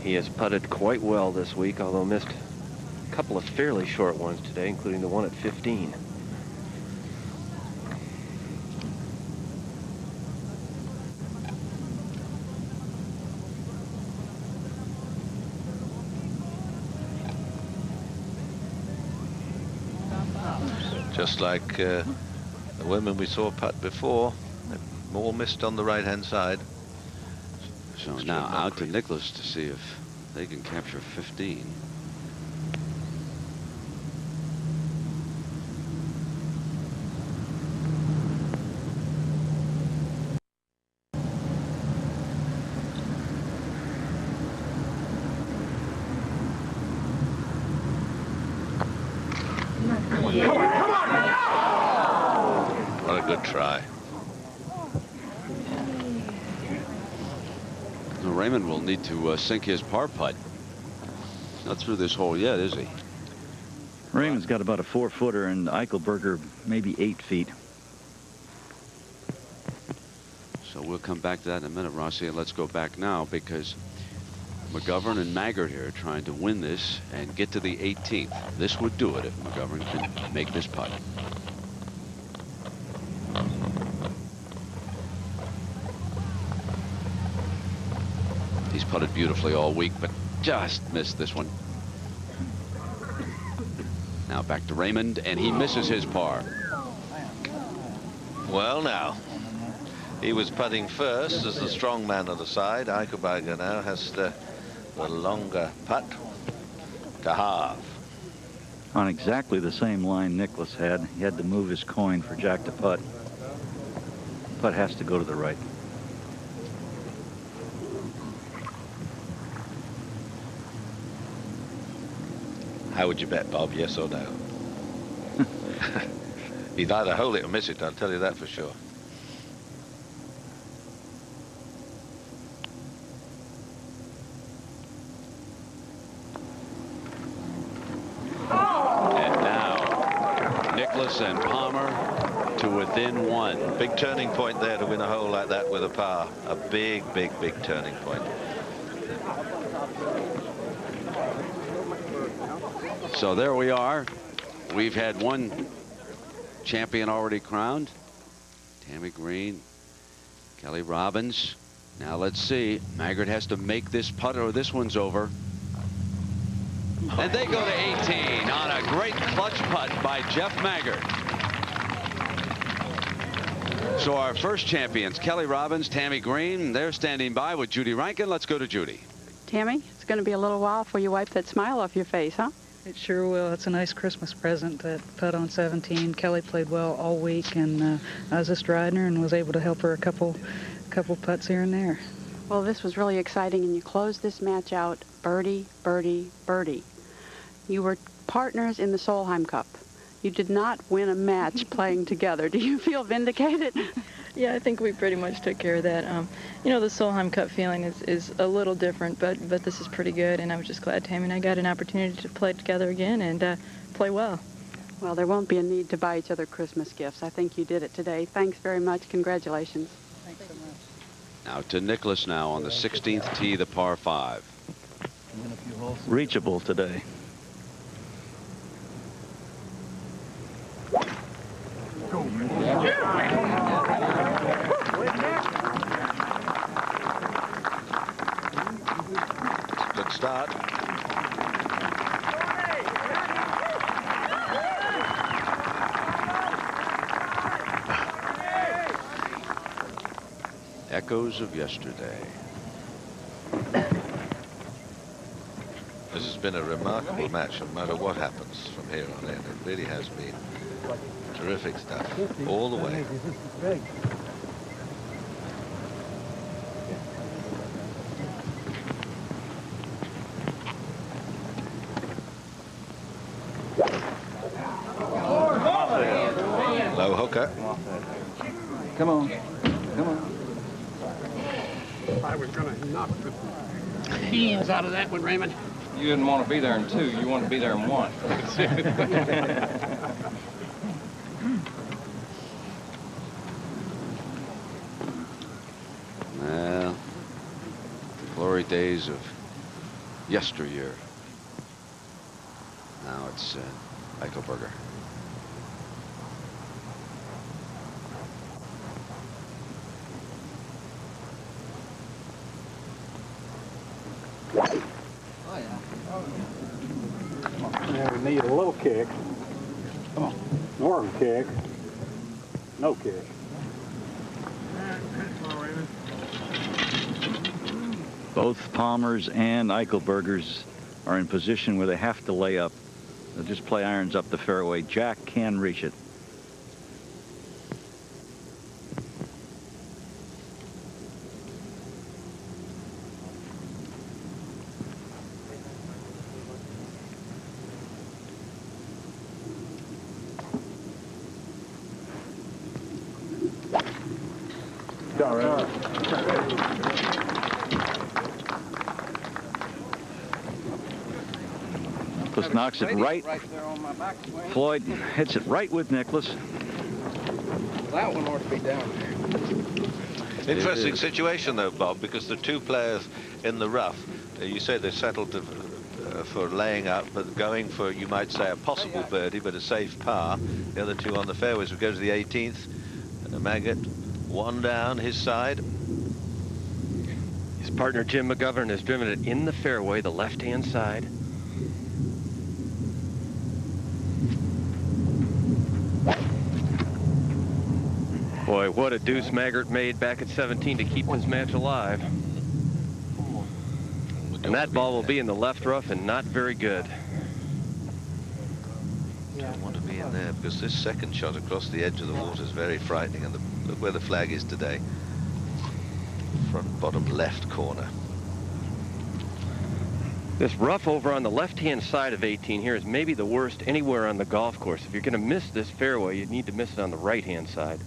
He has putted quite well this week, although missed a couple of fairly short ones today, including the one at 15. Just like the women we saw putt before, more missed on the right-hand side. So now out to Nicklaus to see if they can capture 15. What a good try. Raymond will need to sink his par putt. Not through this hole yet, is he? Raymond's got about a 4-footer and Eichelberger maybe 8 feet. So we'll come back to that in a minute, Rossi, and let's go back now because Mcgovern and Maggert here trying to win this and get to the 18th. This would do it if Mcgovern can make this putt. putted beautifully all week, but just missed this one. Now back to Raymond, and he misses his par. Well, now, he was putting first as the strong man on the side. Eichelberger now has the longer putt to halve. On exactly the same line Nicklaus had. He had to move his coin for Jack to putt. Putt has to go to the right. How would you bet, Bob? Yes or no? He'd either hold it or miss it, I'll tell you that for sure. And now, Nicklaus and Palmer to within one. Big turning point there to win a hole like that with a par. A big, big, big turning point. So there we are. We've had one champion already crowned. Tammy Green, Kelly Robbins. Now let's see. Maggert has to make this putt or this one's over. And they go to 18 on a great clutch putt by Jeff Maggert. So our first champions, Kelly Robbins, Tammy Green, they're standing by with Judy Rankin. Let's go to Judy. Tammy, it's going to be a little while before you wipe that smile off your face, huh? It sure will. It's a nice Christmas present, that putt on 17. Kelly played well all week, and I was just riding her and was able to help her a couple putts here and there. Well, this was really exciting, and you closed this match out birdie, birdie, birdie. You were partners in the Solheim Cup. You did not win a match playing together. Do you feel vindicated? Yeah, I think we pretty much took care of that. You know, the Solheim Cup feeling is a little different, but this is pretty good, and I was just glad Tammy and I got an opportunity to play together again and play well. Well, there won't be a need to buy each other Christmas gifts. I think you did it today. Thanks very much. Congratulations. Thanks so much. Now to Nicklaus now on the 16th tee, the par 5. Reachable today. Good start. Echoes of yesterday. This has been a remarkable match, no matter what happens from here on in. It really has been terrific stuff, all the way. Low hooker. Come on. Come on. I was going to knock the beans out of that one, Raymond. You didn't want to be there in 2. You wanted to be there in 1. Well, the glory days of yesteryear. Now it's Eichelberger. Yeah, we need a little kick. Come on. Northern kick. No kick. Both Palmers and Eichelbergers are in position where they have to lay up. They'll just play irons up the fairway. Jack can reach it. Nicklaus knocks it right. Floyd hits it right with Nicklaus. That one ought to be down there. Interesting situation, though, Bob, because the two players in the rough, you say they settled for laying up, but going for, you might say, a possible birdie, but a safe par. The other two on the fairways would go to the 18th. And Maggert, one down his side. He's His partner Jim Mcgovern has driven it in the fairway, the left-hand side. Boy, what a deuce Maggert made back at 17 to keep this match alive. And that ball will be in the left rough and not very good. Don't want to be in there because this second shot across the edge of the water is very frightening. And look where the flag is today. Front bottom left corner. This rough over on the left-hand side of 18 here is maybe the worst anywhere on the golf course. If you're going to miss this fairway, you need to miss it on the right-hand side.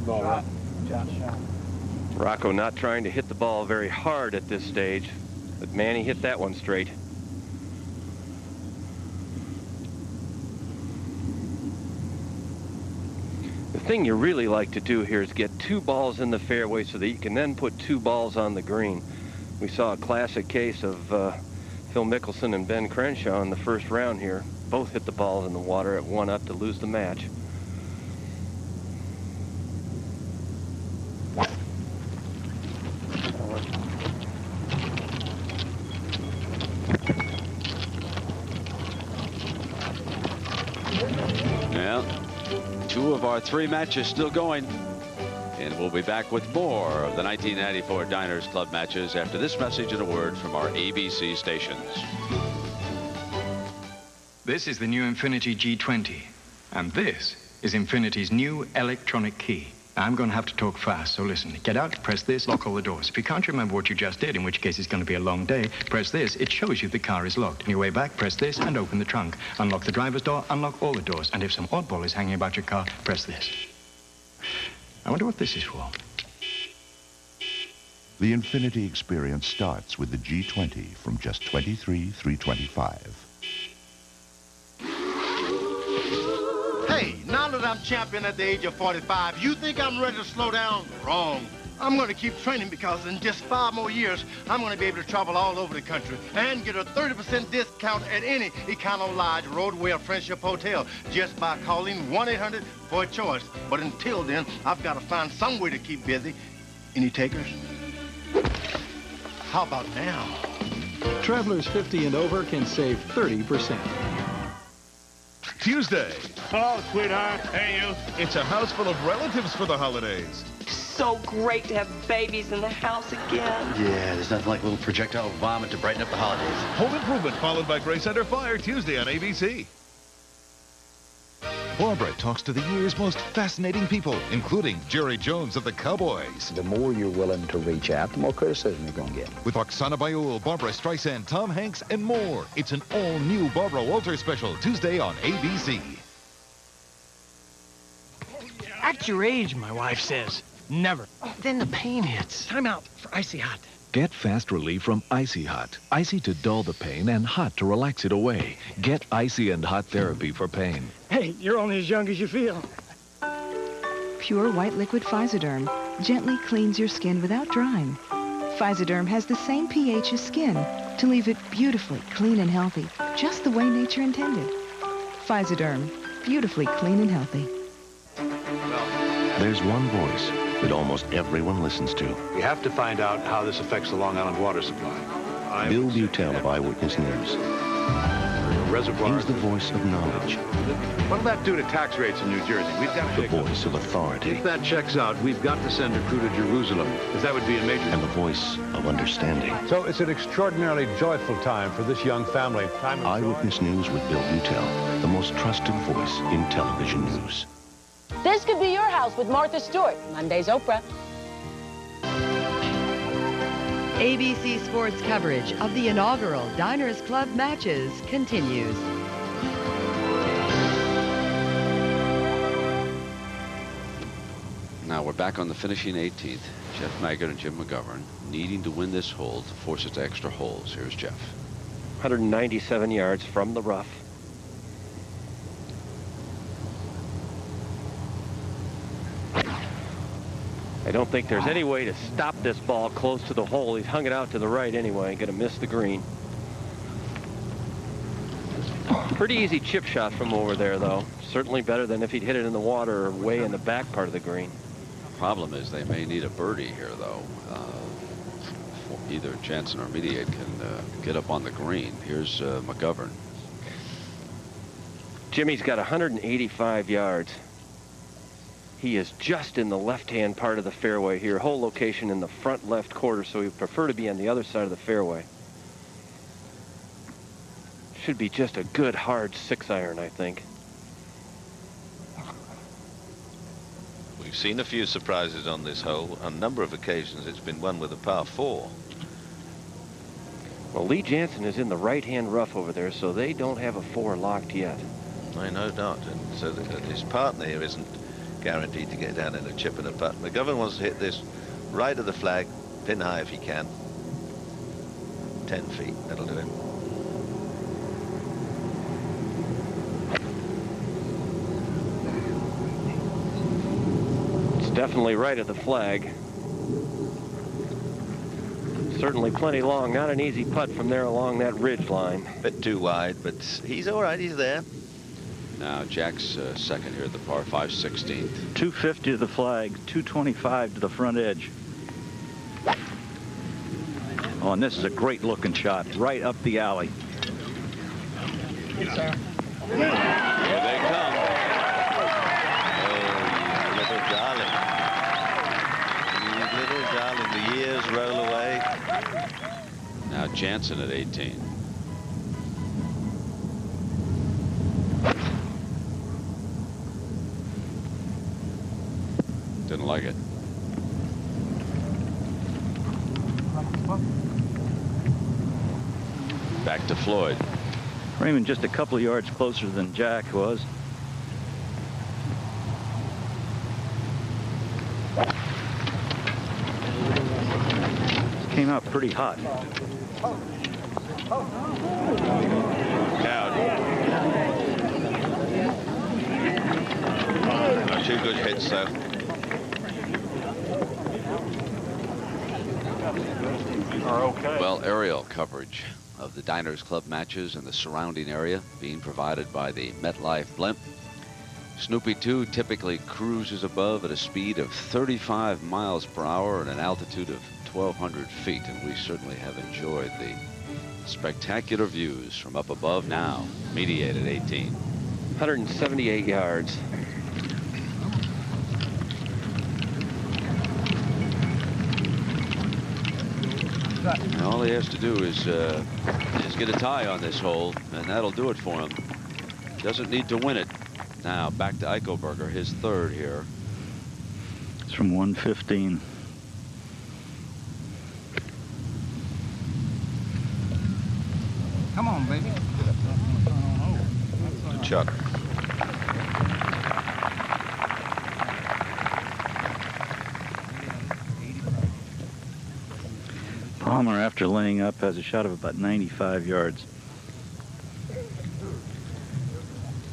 Ball right. Rocco not trying to hit the ball very hard at this stage, but Manny hit that one straight. The thing you really like to do here is get 2 balls in the fairway so that you can then put 2 balls on the green. We saw a classic case of Phil Mickelson and Ben Crenshaw in the first round here. Both hit the balls in the water at 1 up to lose the match. Yeah, 2 of our 3 matches still going. And we'll be back with more of the 1994 Diners Club matches after this message and a word from our ABC stations. This is the new Infiniti G20. And this is Infiniti's new electronic key. I'm going to have to talk fast, so listen. Get out, press this, lock all the doors. If you can't remember what you just did, in which case it's going to be a long day, press this. It shows you the car is locked. On your way back, press this and open the trunk. Unlock the driver's door, unlock all the doors. And if some oddball is hanging about your car, press this. I wonder what this is for. The Infiniti experience starts with the G20 from just $23,325. Hey, now that I'm champion at the age of 45, you think I'm ready to slow down? Wrong. I'm going to keep training because in just 5 more years, I'm going to be able to travel all over the country and get a 30% discount at any Econo Lodge, Roadway, or Friendship Hotel just by calling 1-800 for a choice. But until then, I've got to find some way to keep busy. Any takers? How about now? Travelers 50 and over can save 30%. Tuesday. Hello, sweetheart. Hey, you. It's a house full of relatives for the holidays. So great to have babies in the house again. Yeah, there's nothing like a little projectile vomit to brighten up the holidays. Home Improvement, followed by Grace Under Fire, Tuesday on ABC. Barbara talks to the year's most fascinating people, including Jerry Jones of the Cowboys. The more you're willing to reach out, the more criticism you're going to get. With Oksana Bayul, Barbara Streisand, Tom Hanks, and more. It's an all-new Barbara Walters special, Tuesday on ABC. At your age, my wife says. Never. Then the pain hits. Time out for Icy Hot. Get fast relief from Icy Hot. Icy to dull the pain and hot to relax it away. Get Icy and Hot therapy for pain. Hey, you're only as young as you feel. Pure white liquid Physoderm gently cleans your skin without drying. Physoderm has the same pH as skin to leave it beautifully clean and healthy, just the way nature intended. Physoderm, beautifully clean and healthy. There's one voice that almost everyone listens to. We have to find out how this affects the Long Island water supply. Bill Butel of Eyewitness News. He's the voice of knowledge. What'll that do to tax rates in New Jersey? We've got to The voice of authority. If that checks out, we've got to send a crew to Jerusalem, because that would be a major... And the voice of understanding. So it's an extraordinarily joyful time for this young family. Eyewitness News with Bill Butel, the most trusted voice in television news. This could be your house with Martha Stewart. Monday's Oprah. ABC Sports coverage of the inaugural Diners Club matches continues. Now we're back on the finishing 18th. Jeff Maggert and Jim Mcgovern needing to win this hole to force it to extra holes. Here's Jeff. 197 yards from the rough. I don't think there's any way to stop this ball close to the hole. He's hung it out to the right anyway. Going to miss the green. Pretty easy chip shot from over there, though. Certainly better than if he'd hit it in the water or way in the back part of the green. Problem is they may need a birdie here, though. Either Jensen or Mediate can get up on the green. Here's Mcgovern. Jimmy's got 185 yards. He is just in the left-hand part of the fairway here. Hole location in the front left quarter, so he'd prefer to be on the other side of the fairway. Should be just a good hard 6-iron, I think. We've seen a few surprises on this hole. On a number of occasions, it's been won with a par 4. Well, Lee Jansen is in the right-hand rough over there, so they don't have a 4 locked yet. I know not. And so his partner here isn't guaranteed to get down in a chip and a putt. Mcgovern wants to hit this right of the flag, pin high if he can. 10 feet, that'll do him. It's definitely right of the flag. Certainly plenty long. Not an easy putt from there along that ridge line. Bit too wide, but he's all right. He's there. Now Jack's second here at the par 5 16th. 250 to the flag, 225 to the front edge. Oh, and this is a great looking shot right up the alley. Here they come. Oh, you little darling. You little darling. The years roll away. Now Jansen at 18. Didn't like it. Back to Floyd. Raymond just a couple of yards closer than Jack was. Came out pretty hot. Not 2 good hits, though. Well, aerial coverage of the Diners Club matches and the surrounding area being provided by the MetLife blimp. Snoopy 2 typically cruises above at a speed of 35 miles per hour and an altitude of 1,200 feet, and we certainly have enjoyed the spectacular views from up above now. Mediate at 18. 178 yards. And all he has to do is get a tie on this hole, and that'll do it for him. Doesn't need to win it. Now back to Eichelberger, his third here. It's from 115. Come on, baby. Good shot. Palmer, after laying up, has a shot of about 95 yards.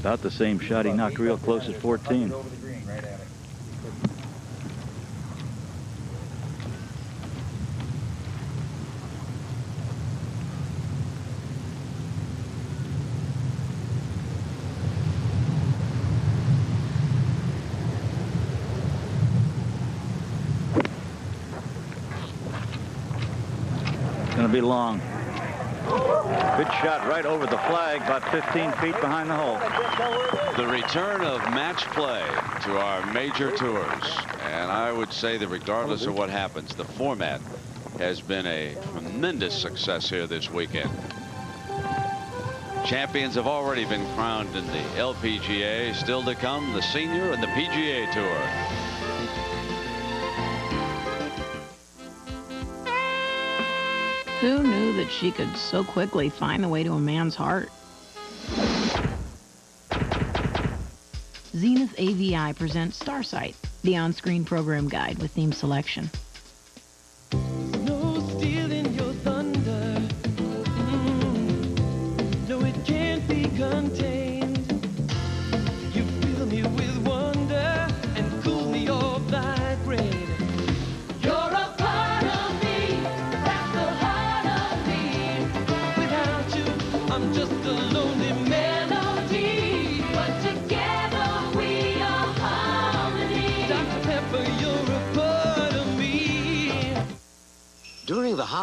About the same shot he knocked real close at 14. Going to be long. Good shot right over the flag, about 15 feet behind the hole. The return of match play to our major tours. And I would say that regardless of what happens, the format has been a tremendous success here this weekend. Champions have already been crowned in the LPGA. Still to come, the Senior and the PGA Tour. Who knew that she could so quickly find the way to a man's heart? Zenith AVI presents Starsight, the on-screen program guide with theme selection. No stealing your thunder. No, it can't be contained. You fill me with wonder and cool me off like rain. You're a part of me. That's the heart of me. Without you, I'm just a lonely man.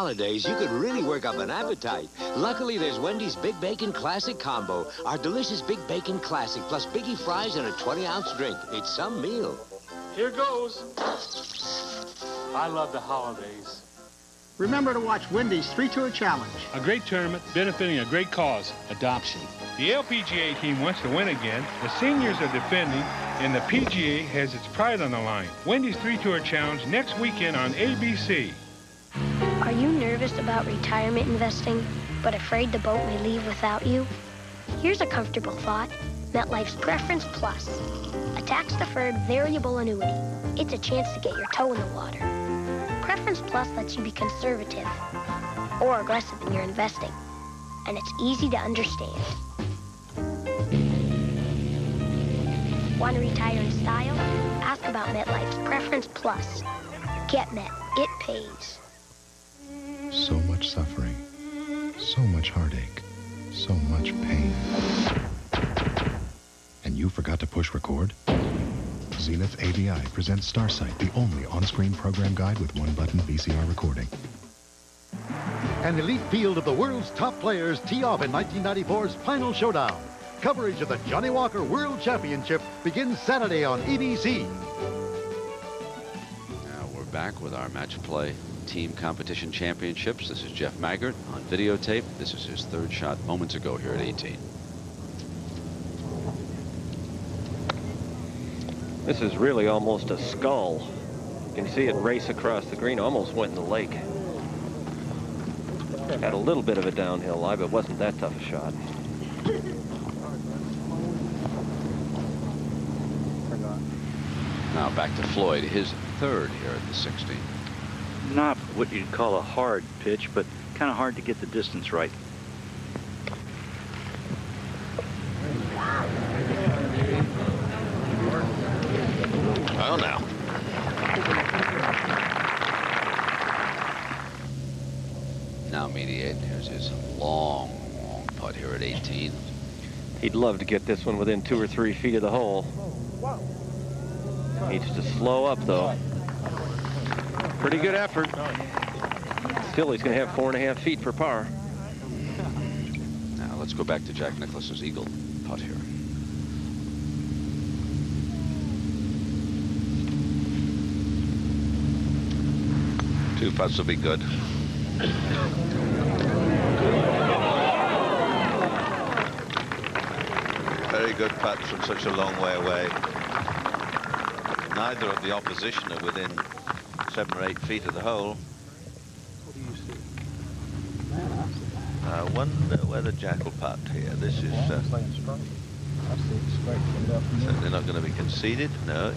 holidays, you could really work up an appetite. Luckily, there's Wendy's Big Bacon Classic Combo. Our delicious Big Bacon Classic, plus Biggie fries and a 20-ounce drink. It's some meal. Here goes. I love the holidays. Remember to watch Wendy's 3-Tour Challenge. A great tournament benefiting a great cause, adoption. The Lpga team wants to win again. The seniors are defending, and the PGA has its pride on the line. Wendy's 3-Tour Challenge next weekend on ABC. Are you nervous about retirement investing, but afraid the boat may leave without you? Here's a comfortable thought. MetLife's Preference Plus. A tax-deferred variable annuity. It's a chance to get your toe in the water. Preference Plus lets you be conservative or aggressive in your investing, and it's easy to understand. Want to retire in style? Ask about MetLife's Preference Plus. Get Met. It pays. So much suffering, so much heartache, so much pain. And you forgot to push record? Zenith AVI presents Starsight, the only on-screen program guide with one-button VCR recording. An elite field of the world's top players tee off in 1994's final showdown. Coverage of the Johnny Walker World Championship begins Saturday on ABC. Now we're back with our match play team competition championships. This is Jeff Maggert on videotape. This is his third shot moments ago here at 18. This is really almost a skull. You can see it race across the green, almost went in the lake. Had a little bit of a downhill lie, but wasn't that tough a shot. Now back to Floyd, his third here at the 16. Not what you'd call a hard pitch, but kind of hard to get the distance right. Well, now. Now Mediate. Here's his long putt here at 18. He'd love to get this one within 2 or 3 feet of the hole. Needs to slow up, though. Pretty good effort. Still, he's going to have 4.5 feet for par. Now let's go back to Jack Nicklaus's eagle putt here. Two putts will be good. Very good putt from such a long way away. Neither of the opposition are within 7 or 8 feet of the hole. What do you see? I wonder whether Jack will putt here. This is certainly not going to be conceded. No.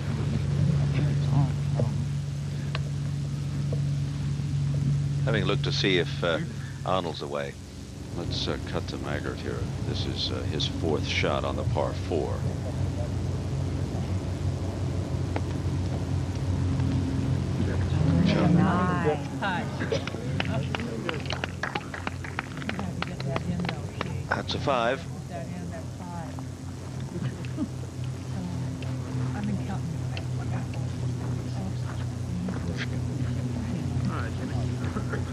Having looked to see if Arnold's away. Let's cut to Maggert here. This is his fourth shot on the par 4. That's a 5.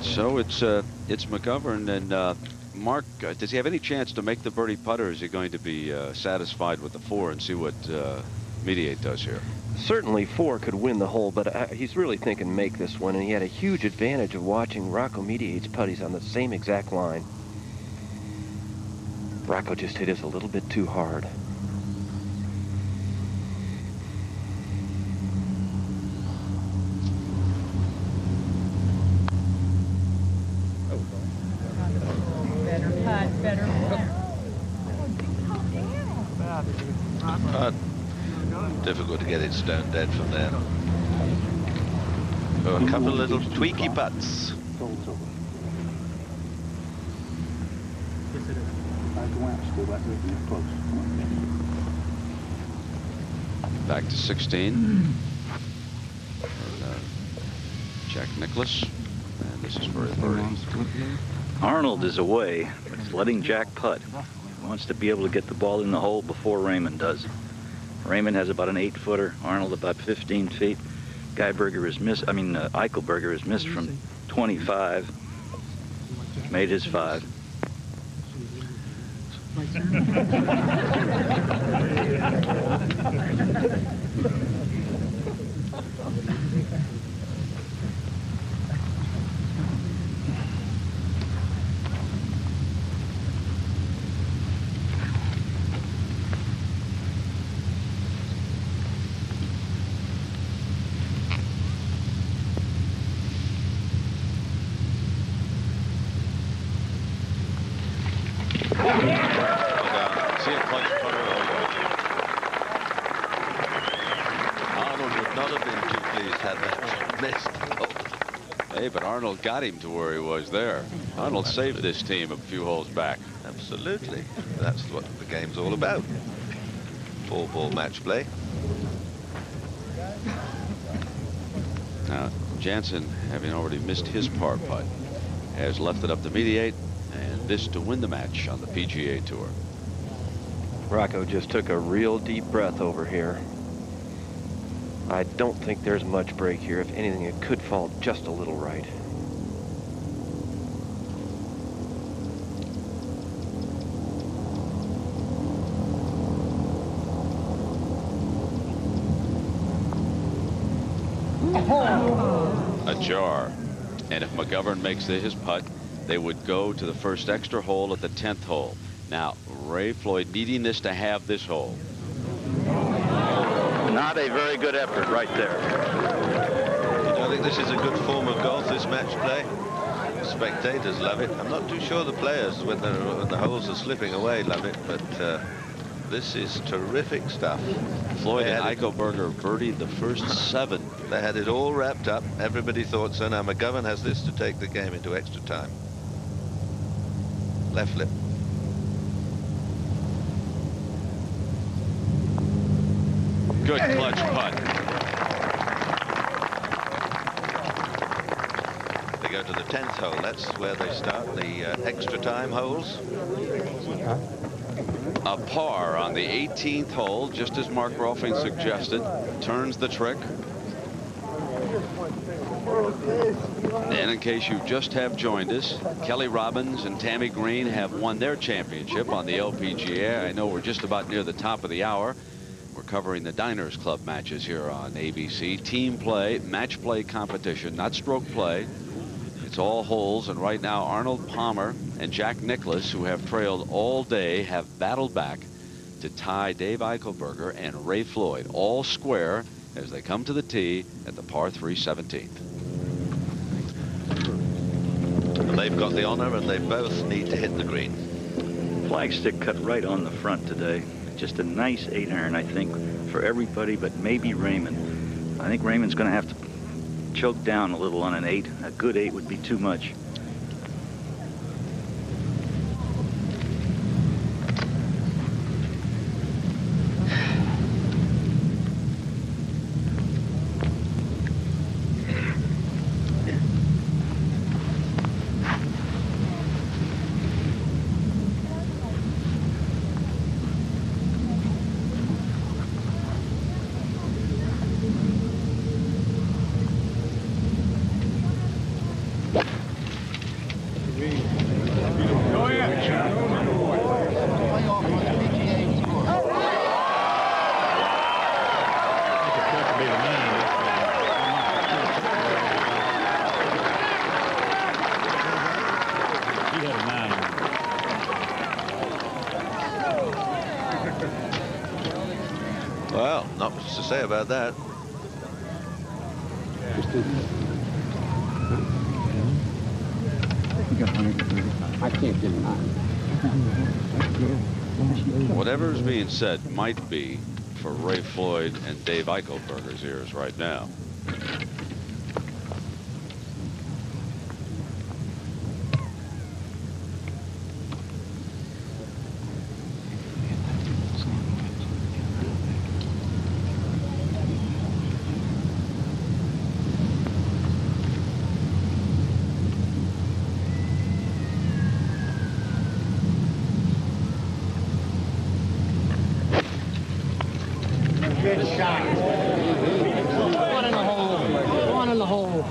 So it's Mcgovern, and Mark, does he have any chance to make the birdie putter? Or is he going to be satisfied with the 4 and see what Mediate does here? Certainly 4 could win the hole, but he's really thinking make this one, and he had a huge advantage of watching Rocco Mediate's putties on the same exact line. Rocco just hit us a little bit too hard. Difficult to get it stone dead from there. Oh, a couple of little tweaky putts. Back to 16. And, Jack Nicklaus. And this is for a birdie. Arnold is away, but he's letting Jack putt. He wants to be able to get the ball in the hole before Raymond does. Raymond has about an 8-footer. Arnold about 15 feet. Eichelberger is missed from 25. Made his 5. Hey, but Arnold got him to where he was there. Arnold saved this team a few holes back. Absolutely. That's what the game's all about. 4-ball match play. Now, Jansen, having already missed his par putt, has left it up to Mediate, and this to win the match on the PGA Tour. Rocco just took a real deep breath over here. I don't think there's much break here. If anything, it could fall just a little right. A jar. And if Mcgovern makes his putt, they would go to the first extra hole at the 10th hole. Now, Ray Floyd needing this to have this hole. Not a very good effort right there. You don't think this is a good form of golf, this match play? The spectators love it. I'm not too sure the players, when the holes are slipping away, love it, but this is terrific stuff. Floyd and Eichelberger birdied the first 7. They had it all wrapped up. Everybody thought so. Now Mcgovern has this to take the game into extra time. Left lip. Good clutch putt. They go to the 10th hole. That's where they start the extra time holes. A par on the 18th hole, just as Mark Rolfing suggested. Turns the trick. And in case you just have joined us, Kelly Robbins and Tammy Green have won their championship on the LPGA. I know we're just about near the top of the hour. We're covering the Diners Club matches here on ABC. Team play, match play competition, not stroke play. It's all holes, and right now Arnold Palmer and Jack Nicklaus, who have trailed all day, have battled back to tie Dave Eichelberger and Ray Floyd, all square as they come to the tee at the par 3 17th. And they've got the honor, and they both need to hit the green. Flagstick cut right on the front today. Just a nice 8-iron, I think, for everybody but maybe Raymond. I think Raymond's going to have to choke down a little on an 8. A good 8 would be too much. Well, not much to say about that. I can't get mine. Whatever's being said might be for Ray Floyd and Dave Eichelberger's ears right now. Good shot. One in the hole. One in the hole. And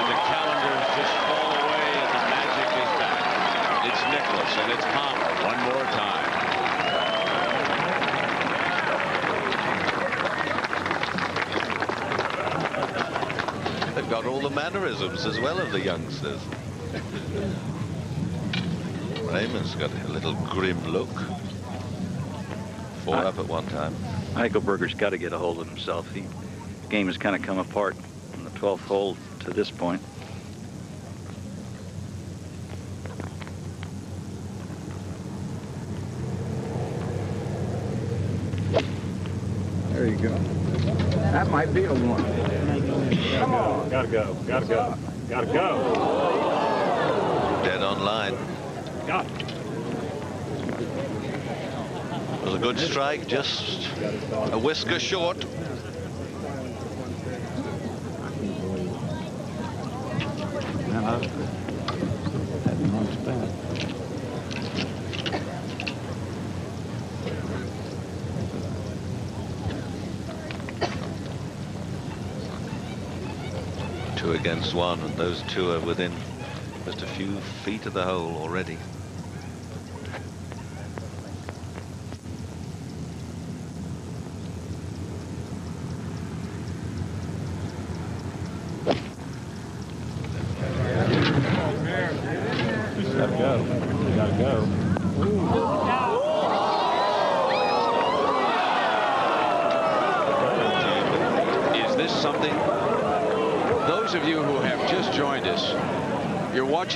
the calendars just fall and it's Palmer one more time. They've got all the mannerisms as well of the youngsters. Raymond's got a little grim look. 4 up at one time. Eichelberger's got to get a hold of himself. The game has kind of come apart from the 12th hole to this point. There you go. That might be a one. Come on. Gotta go. Gotta go. Gotta go. Dead on line. Got it. It was a good strike, just a whisker short. Two against one, and those two are within just a few feet of the hole already.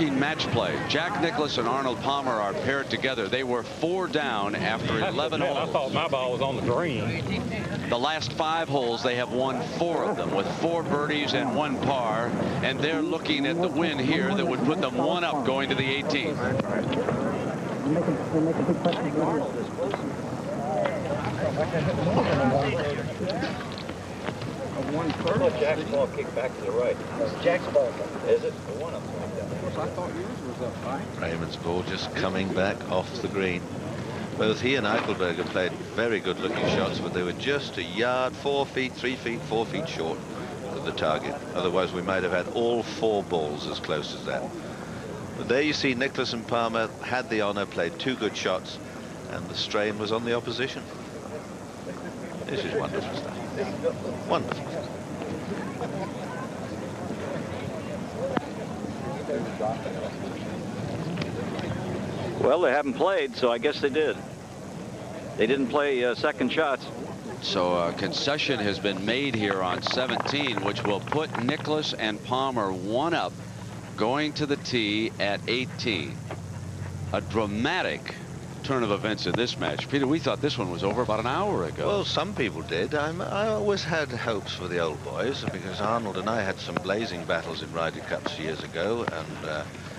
Match play. Jack Nicklaus and Arnold Palmer are paired together. They were 4 down after 11 holes. I thought my ball was on the green. The last 5 holes, they have won 4 of them with 4 birdies and 1 par, and they're looking at the win here that would put them 1 up going to the 18th. Jack's ball kicked back to the right. Jack's ball. Is it? The one up there. I thought yours was up high. Raymond's ball just coming back off the green. Both he and Eichelberger played very good looking shots, but they were just a yard, 4 feet, 3 feet, 4 feet short of the target. Otherwise, we might have had all 4 balls as close as that. But there you see Nicklaus and Palmer had the honor, played 2 good shots, and the strain was on the opposition. This is wonderful stuff. Wonderful stuff. Well, they haven't played, so I guess they did. They didn't play second shots. So a concession has been made here on 17, which will put Nicklaus and Palmer 1 up going to the tee at 18. A dramatic turn of events in this match. Peter, we thought this one was over about an hour ago. Well, some people did. I always had hopes for the old boys because Arnold and I had some blazing battles in Ryder Cups years ago, and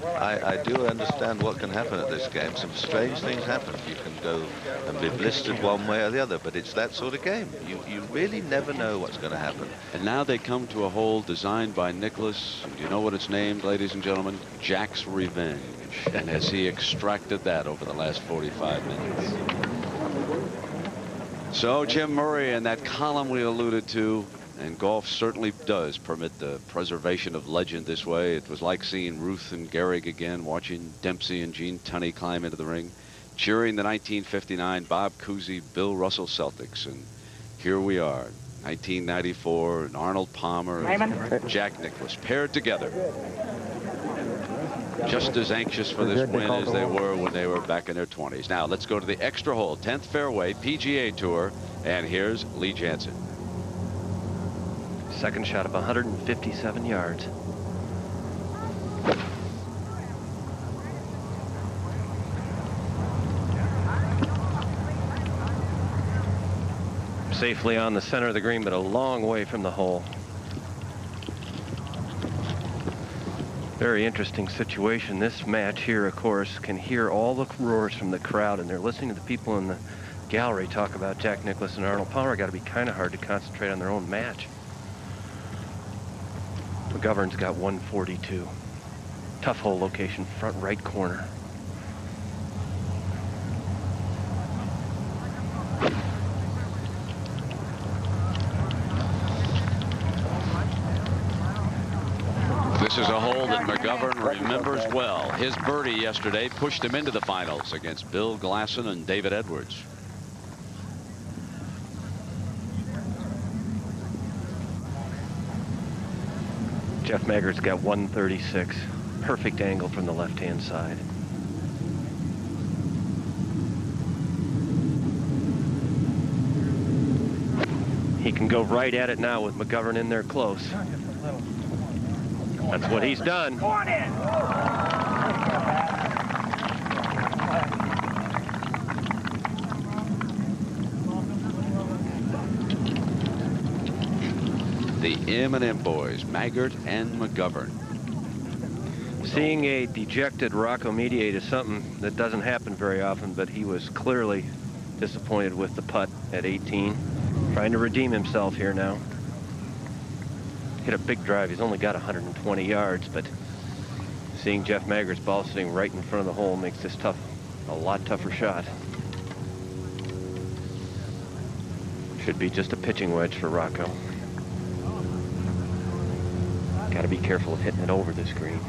I do understand what can happen at this game. Some strange things happen. You can go and be blistered one way or the other, but it's that sort of game. You really never know what's going to happen. And now they come to a hole designed by Nicklaus. Do you know what it's named, ladies and gentlemen? Jack's Revenge. And as he extracted that over the last 45 minutes. So Jim Murray and that column we alluded to, and golf certainly does permit the preservation of legend this way. It was like seeing Ruth and Gehrig again, watching Dempsey and Gene Tunney climb into the ring, cheering the 1959 Bob Cousy, Bill Russell Celtics. And here we are, 1994, and Arnold Palmer and Jack Nicklaus paired together. Just as anxious for this win as they were when they were back in their 20s. Now let's go to the extra hole, 10th fairway, PGA Tour, and here's Lee Janzen. Second shot of 157 yards. Safely on the center of the green, but a long way from the hole. Very interesting situation. This match here, of course, can hear all the roars from the crowd, and they're listening to the people in the gallery talk about Jack Nicklaus and Arnold Palmer. Got to be kind of hard to concentrate on their own match. Mcgovern's got 142. Tough hole location, front right corner. This is a hole that Mcgovern remembers well. His birdie yesterday pushed him into the finals against Bill Glasson and David Edwards. Jeff Maggert's got 136. Perfect angle from the left-hand side. He can go right at it now with Mcgovern in there close. That's what he's done. The M&M boys, Maggert and Mcgovern. Seeing a dejected Rocco Mediate is something that doesn't happen very often, but he was clearly disappointed with the putt at 18. Trying to redeem himself here now. Hit a big drive. He's only got 120 yards, but seeing Jeff Maggert's ball sitting right in front of the hole makes this a lot tougher shot. Should be just a pitching wedge for Rocco. Got to be careful of hitting it over this green.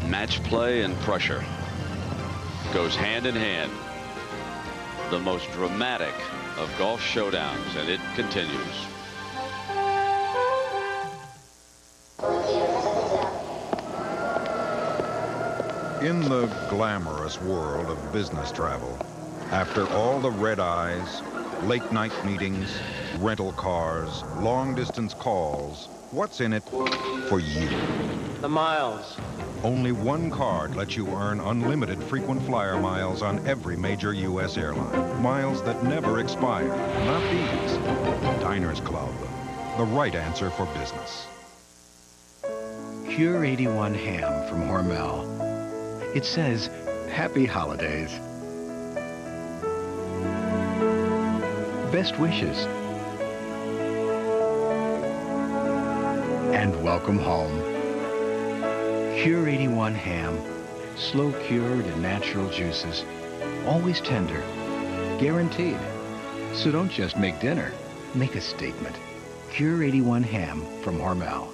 Match play and pressure goes hand in hand. The most dramatic of golf showdowns, and it continues. In the glamorous world of business travel, after all the red eyes, late night meetings, rental cars, long distance calls, what's in it for you? The miles. Only one card lets you earn unlimited frequent flyer miles on every major U.S. airline. Miles that never expire. Not these. Diners Club. The right answer for business. Cure 81 ham from Hormel. It says, Happy Holidays. Best wishes. And welcome home. Cure 81 ham, slow cured in natural juices, always tender, guaranteed. So don't just make dinner, make a statement. Cure 81 ham from Hormel.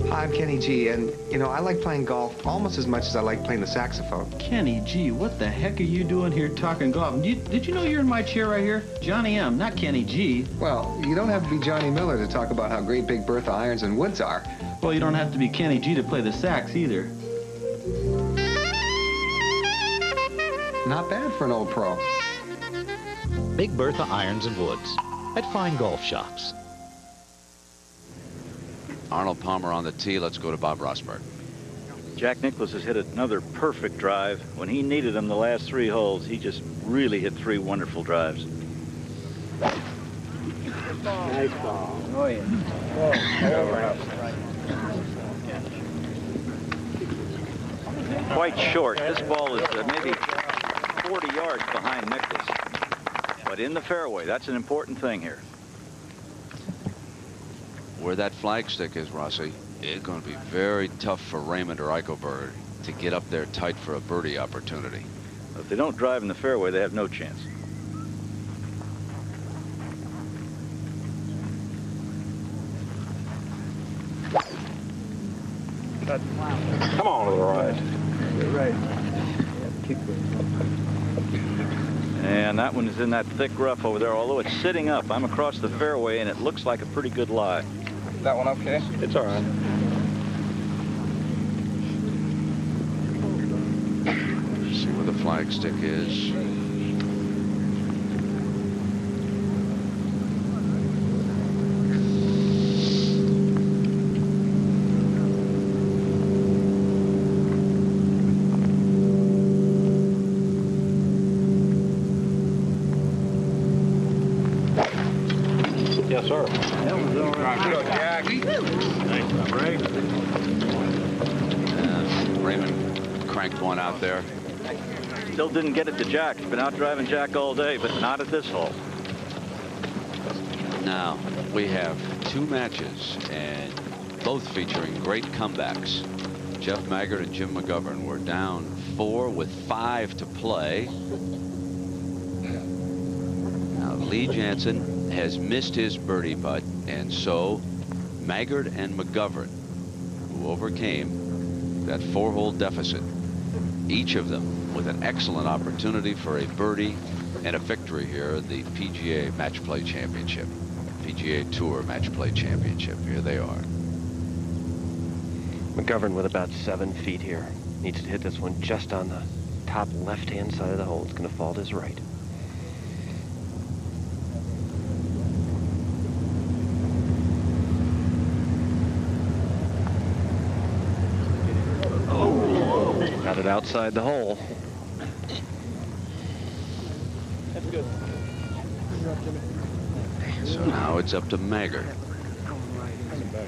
Hi, I'm Kenny G, and, you know, I like playing golf almost as much as I like playing the saxophone. Kenny G, what the heck are you doing here talking golf? Did you know you're in my chair right here? Johnny M, not Kenny G. Well, you don't have to be Johnny Miller to talk about how great Big Bertha irons and woods are. Well, you don't have to be Kenny G to play the sax either. Not bad for an old pro. Big Bertha irons and woods at fine golf shops. Arnold Palmer on the tee. Let's go to Bob Rosberg. Jack Nicklaus has hit another perfect drive. When he needed them the last 3 holes, he just really hit 3 wonderful drives. Nice ball. Oh, yeah. Quite short. This ball is maybe 40 yards behind Nicklaus. But in the fairway, that's an important thing here. Where that flagstick is, Rossi, it's going to be very tough for Raymond or Eichelberger to get up there tight for a birdie opportunity. If they don't drive in the fairway, they have no chance. Come on, little right. You're right. And that one is in that thick rough over there, although it's sitting up. I'm across the fairway, and it looks like a pretty good lie. That one okay? It's all right. See where the flagstick is. Yes, sir. That was all right. Good, Jack. Nice, Ray. Raymond cranked one out there. Still didn't get it to Jack. He's been out driving Jack all day, but not at this hole. Now, we have 2 matches, and both featuring great comebacks. Jeff Maggert and Jim Mcgovern were down 4 with 5 to play. Now Lee Jansen has missed his birdie putt, and so Maggert and Mcgovern, who overcame that 4-hole deficit, each of them with an excellent opportunity for a birdie and a victory here in the PGA Match Play Championship, PGA Tour Match Play Championship. Here they are. Mcgovern with about 7 feet here. Needs to hit this one just on the top left-hand side of the hole. It's going to fall to his right. Oh, got it outside the hole. That's good. So now it's up to Maggert.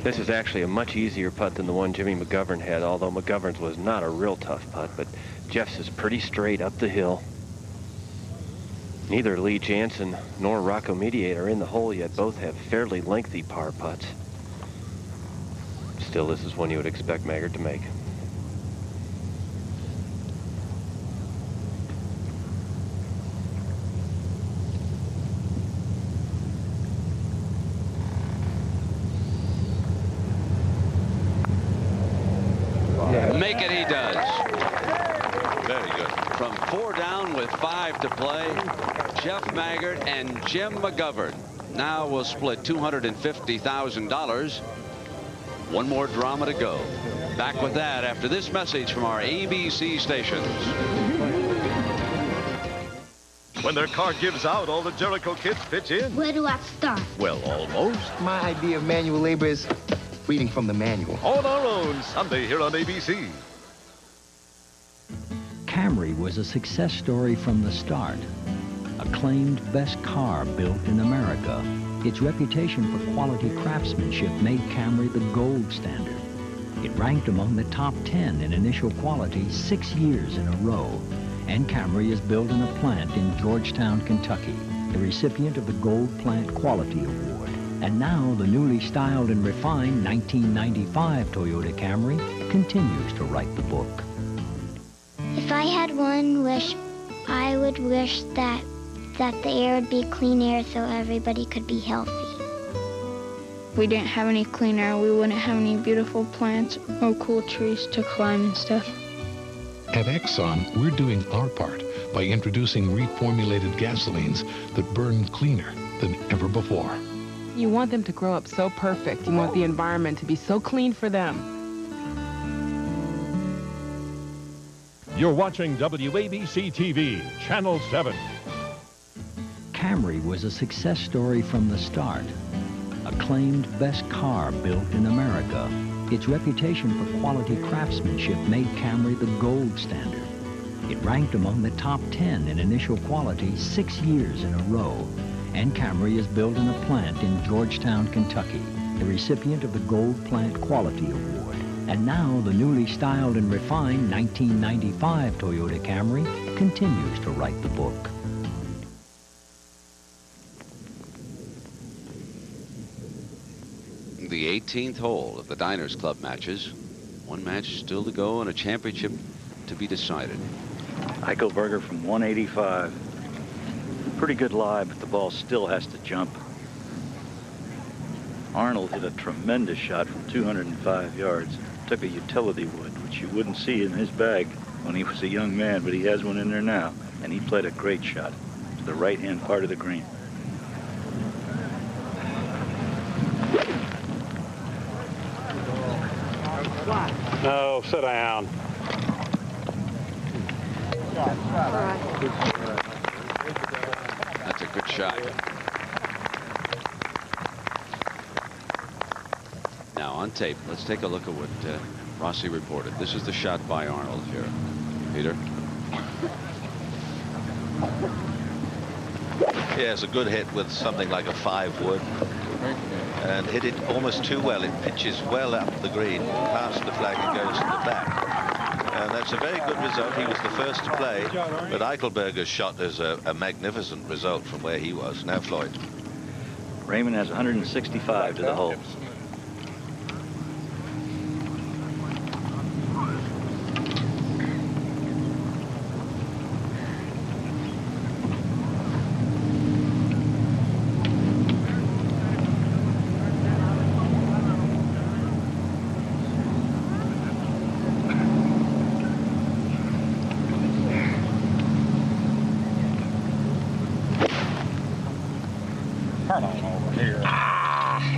This is actually a much easier putt than the one Jimmy Mcgovern had, although Mcgovern's was not a real tough putt, but Jeff's is pretty straight up the hill. Neither Lee Jansen nor Rocco Mediate are in the hole yet. Both have fairly lengthy par putts. Still, this is one you would expect Maggert to make. Make it, he does. Very good. From 4 down with 5 to play, Jeff Maggert and Jim Mcgovern now will split $250,000. One more drama to go. Back with that after this message from our ABC stations. When their car gives out, all the Jericho kids pitch in. Where do I start? Well, almost. My idea of manual labor is reading from the manual. On our own, Sunday here on ABC. Camry was a success story from the start. Acclaimed best car built in America. Its reputation for quality craftsmanship made Camry the gold standard. It ranked among the top 10 in initial quality 6 years in a row. And Camry is building a plant in Georgetown, Kentucky, the recipient of the Gold Plant Quality Award. And now the newly styled and refined 1995 Toyota Camry continues to write the book. If I had one wish, I would wish that the air would be clean air so everybody could be healthy. If we didn't have any clean air, we wouldn't have any beautiful plants or cool trees to climb and stuff. At Exxon, we're doing our part by introducing reformulated gasolines that burn cleaner than ever before. You want them to grow up so perfect. You want the environment to be so clean for them. You're watching WABC TV, Channel 7. Camry was a success story from the start. Acclaimed best car built in America. Its reputation for quality craftsmanship made Camry the gold standard. It ranked among the top 10 in initial quality 6 years in a row. And Camry is building a plant in Georgetown, Kentucky, the recipient of the Gold Plant Quality Award. And now the newly styled and refined 1995 Toyota Camry continues to write the book. The 18th hole of the Diners Club matches. One match still to go and a championship to be decided. Eichelberger from 185. Pretty good lie, but the ball still has to jump. Arnold hit a tremendous shot from 205 yards. Took a utility wood, which you wouldn't see in his bag when he was a young man, but he has one in there now. And he played a great shot to the right-hand part of the green. No, sit down. That's a good shot. Now on tape, let's take a look at what Rossi reported. This is the shot by Arnold here. Peter? Yeah, it's a good hit with something like a 5 wood. And hit it almost too well. It pitches well up the green, past the flag and goes to the back. And that's a very good result. He was the first to play, but Eichelberger's shot is a magnificent result from where he was. Now Floyd. Raymond has 165 to the hole.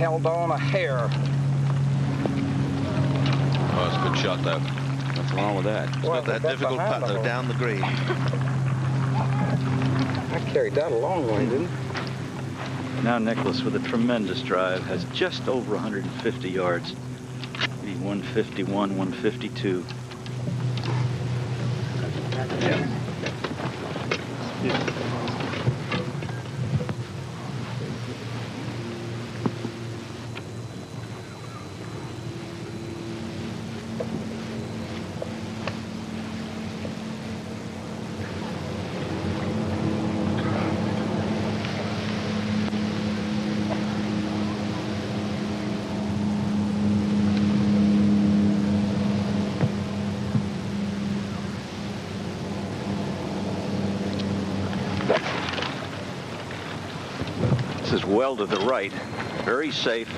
held on a hair. Oh, it's a good shot, though. What's wrong with that? It's got that difficult putt, though, down the green. I carried that a long way, didn't I? Now Nicklaus, with a tremendous drive, has just over 150 yards. Maybe 151, 152. Is well to the right, very safe.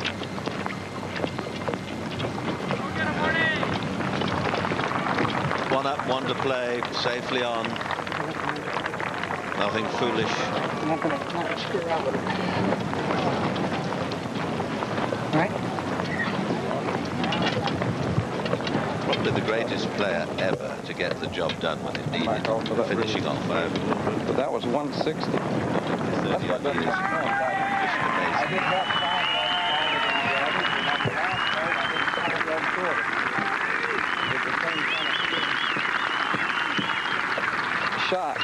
One up, one to play, safely on. Nothing foolish. Right. Probably the greatest player ever to get the job done when it needed, finishing off over. But that was 160. 30 odd years. Shot.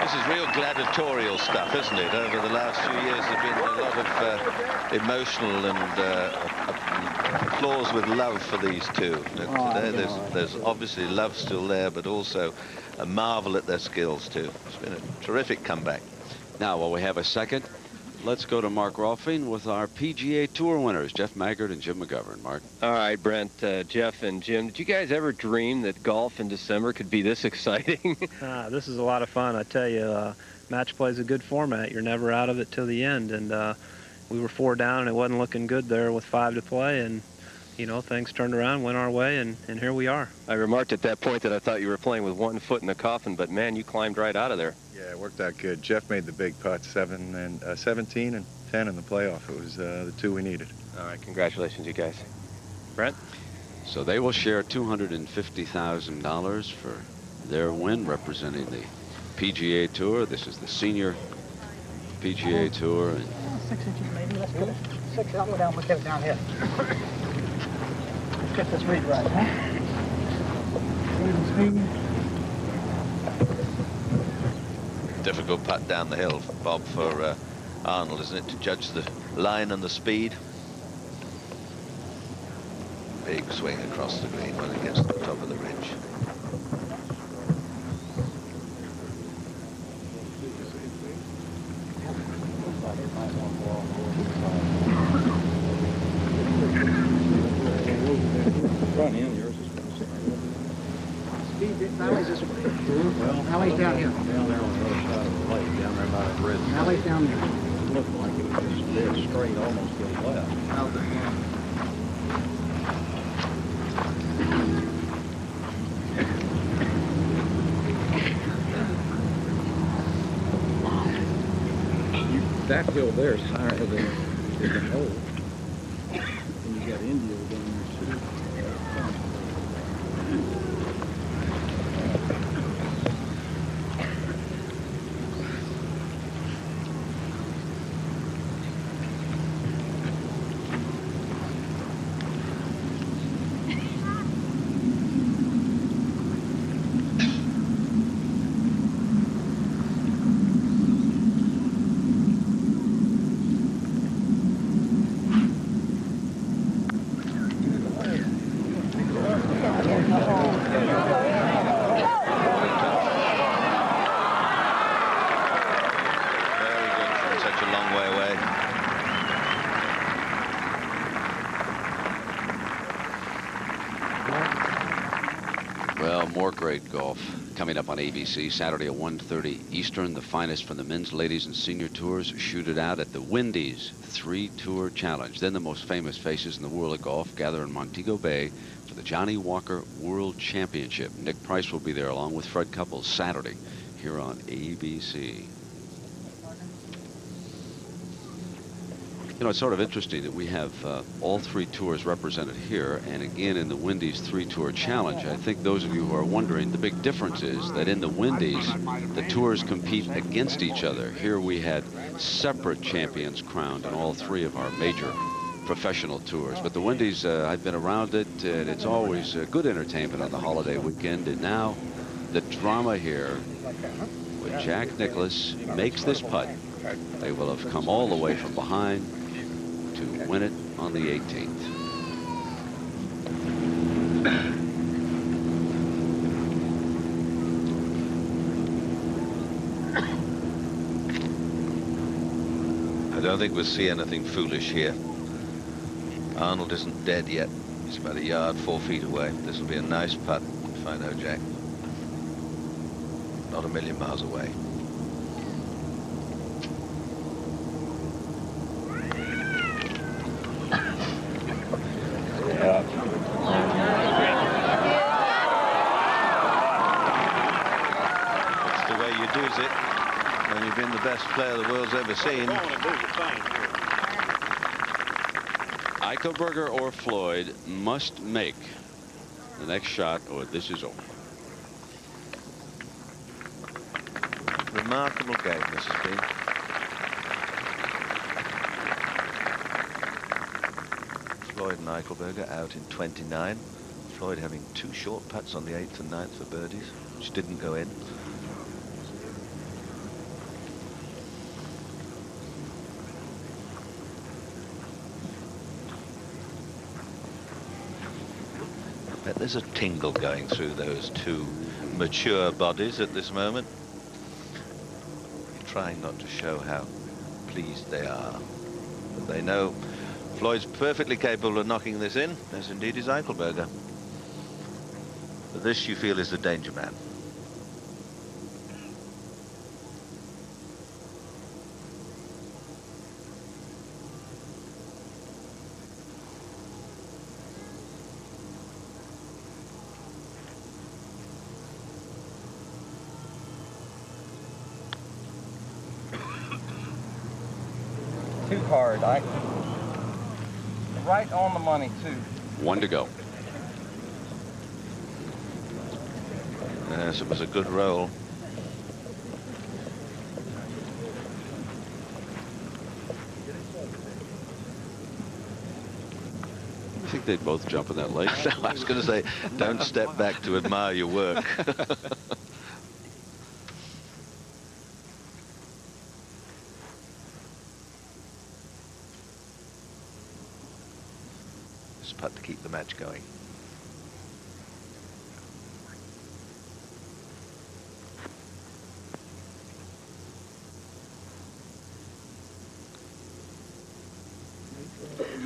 This is real gladiatorial stuff, isn't it? Over the last few years, there's been a lot of emotional and applause with love for these two. There's obviously love still there, but also a marvel at their skills too. It's been a terrific comeback. Now, while we have a second, let's go to Mark Rolfing with our PGA Tour winners, Jeff Maggert and Jim Mcgovern. Mark. All right, Brent, Jeff, and Jim, did you guys ever dream that golf in December could be this exciting? This is a lot of fun. I tell you, match play is a good format. You're never out of it till the end. And we were 4 down, and it wasn't looking good there with 5 to play. And, you know, things turned around, went our way, and here we are. I remarked at that point that I thought you were playing with one foot in the coffin, but, man, you climbed right out of there. Yeah, it worked out good. Jeff made the big putts, 17 and 10 in the playoff. It was the 2 we needed. All right, congratulations, you guys. Brent? So they will share $250,000 for their win, representing the PGA Tour. This is the senior PGA Tour. And 6 inches maybe. Let's go 6. I'll go down. We'll get it down here. Get this read right, huh? Difficult putt down the hill, Bob, for Arnold, isn't it, to judge the line and the speed? Big swing across the green when it gets to the top of the ridge. Valley's this way. Valley's down here. Down there on the other side of the lake, down there by the bridge. Valley's down there. It looked like it was just dead straight, almost to the left. That hill there is higher than the hole. And you got India down there too. more great golf coming up on ABC Saturday at 1:30 Eastern. The finest from the men's, ladies, and senior tours shoot it out at the Wendy's 3-Tour Challenge. Then the most famous faces in the world of golf gather in Montego Bay for the Johnny Walker World Championship. Nick Price will be there along with Fred Couples Saturday here on ABC. You know, it's sort of interesting that we have all 3 tours represented here, and again in the Wendy's 3-Tour Challenge. I think those of you who are wondering, the big difference is that in the Wendy's, the tours compete against each other. Here we had separate champions crowned in all 3 of our major professional tours. But the Wendy's, I've been around it, and it's always good entertainment on the holiday weekend. And now the drama here, when Jack Nicklaus makes this putt, they will have come all the way from behind to win it on the 18th. I don't think we'll see anything foolish here. Arnold isn't dead yet. He's about a yard, 4 feet away. This will be a nice putt, if I know Jack. Not a million miles away. That's the way you do it when you've been the best player the world's ever seen. Eichelberger or Floyd must make the next shot or this is over. Remarkable game this has been. Floyd and Eichelberger out in 29. Floyd having 2 short putts on the 8th and 9th for birdies, which didn't go in. But there's a tingle going through those 2 mature bodies at this moment. Trying not to show how pleased they are. But they know Floyd's perfectly capable of knocking this in, as indeed is Eichelberger. But this, you feel, is the danger man. Too hard. Right on the money, too. 1 to go. Yes, it was a good roll. I think they'd both jump in that lake. I was going to say, don't step back to admire your work. Putt to keep the match going.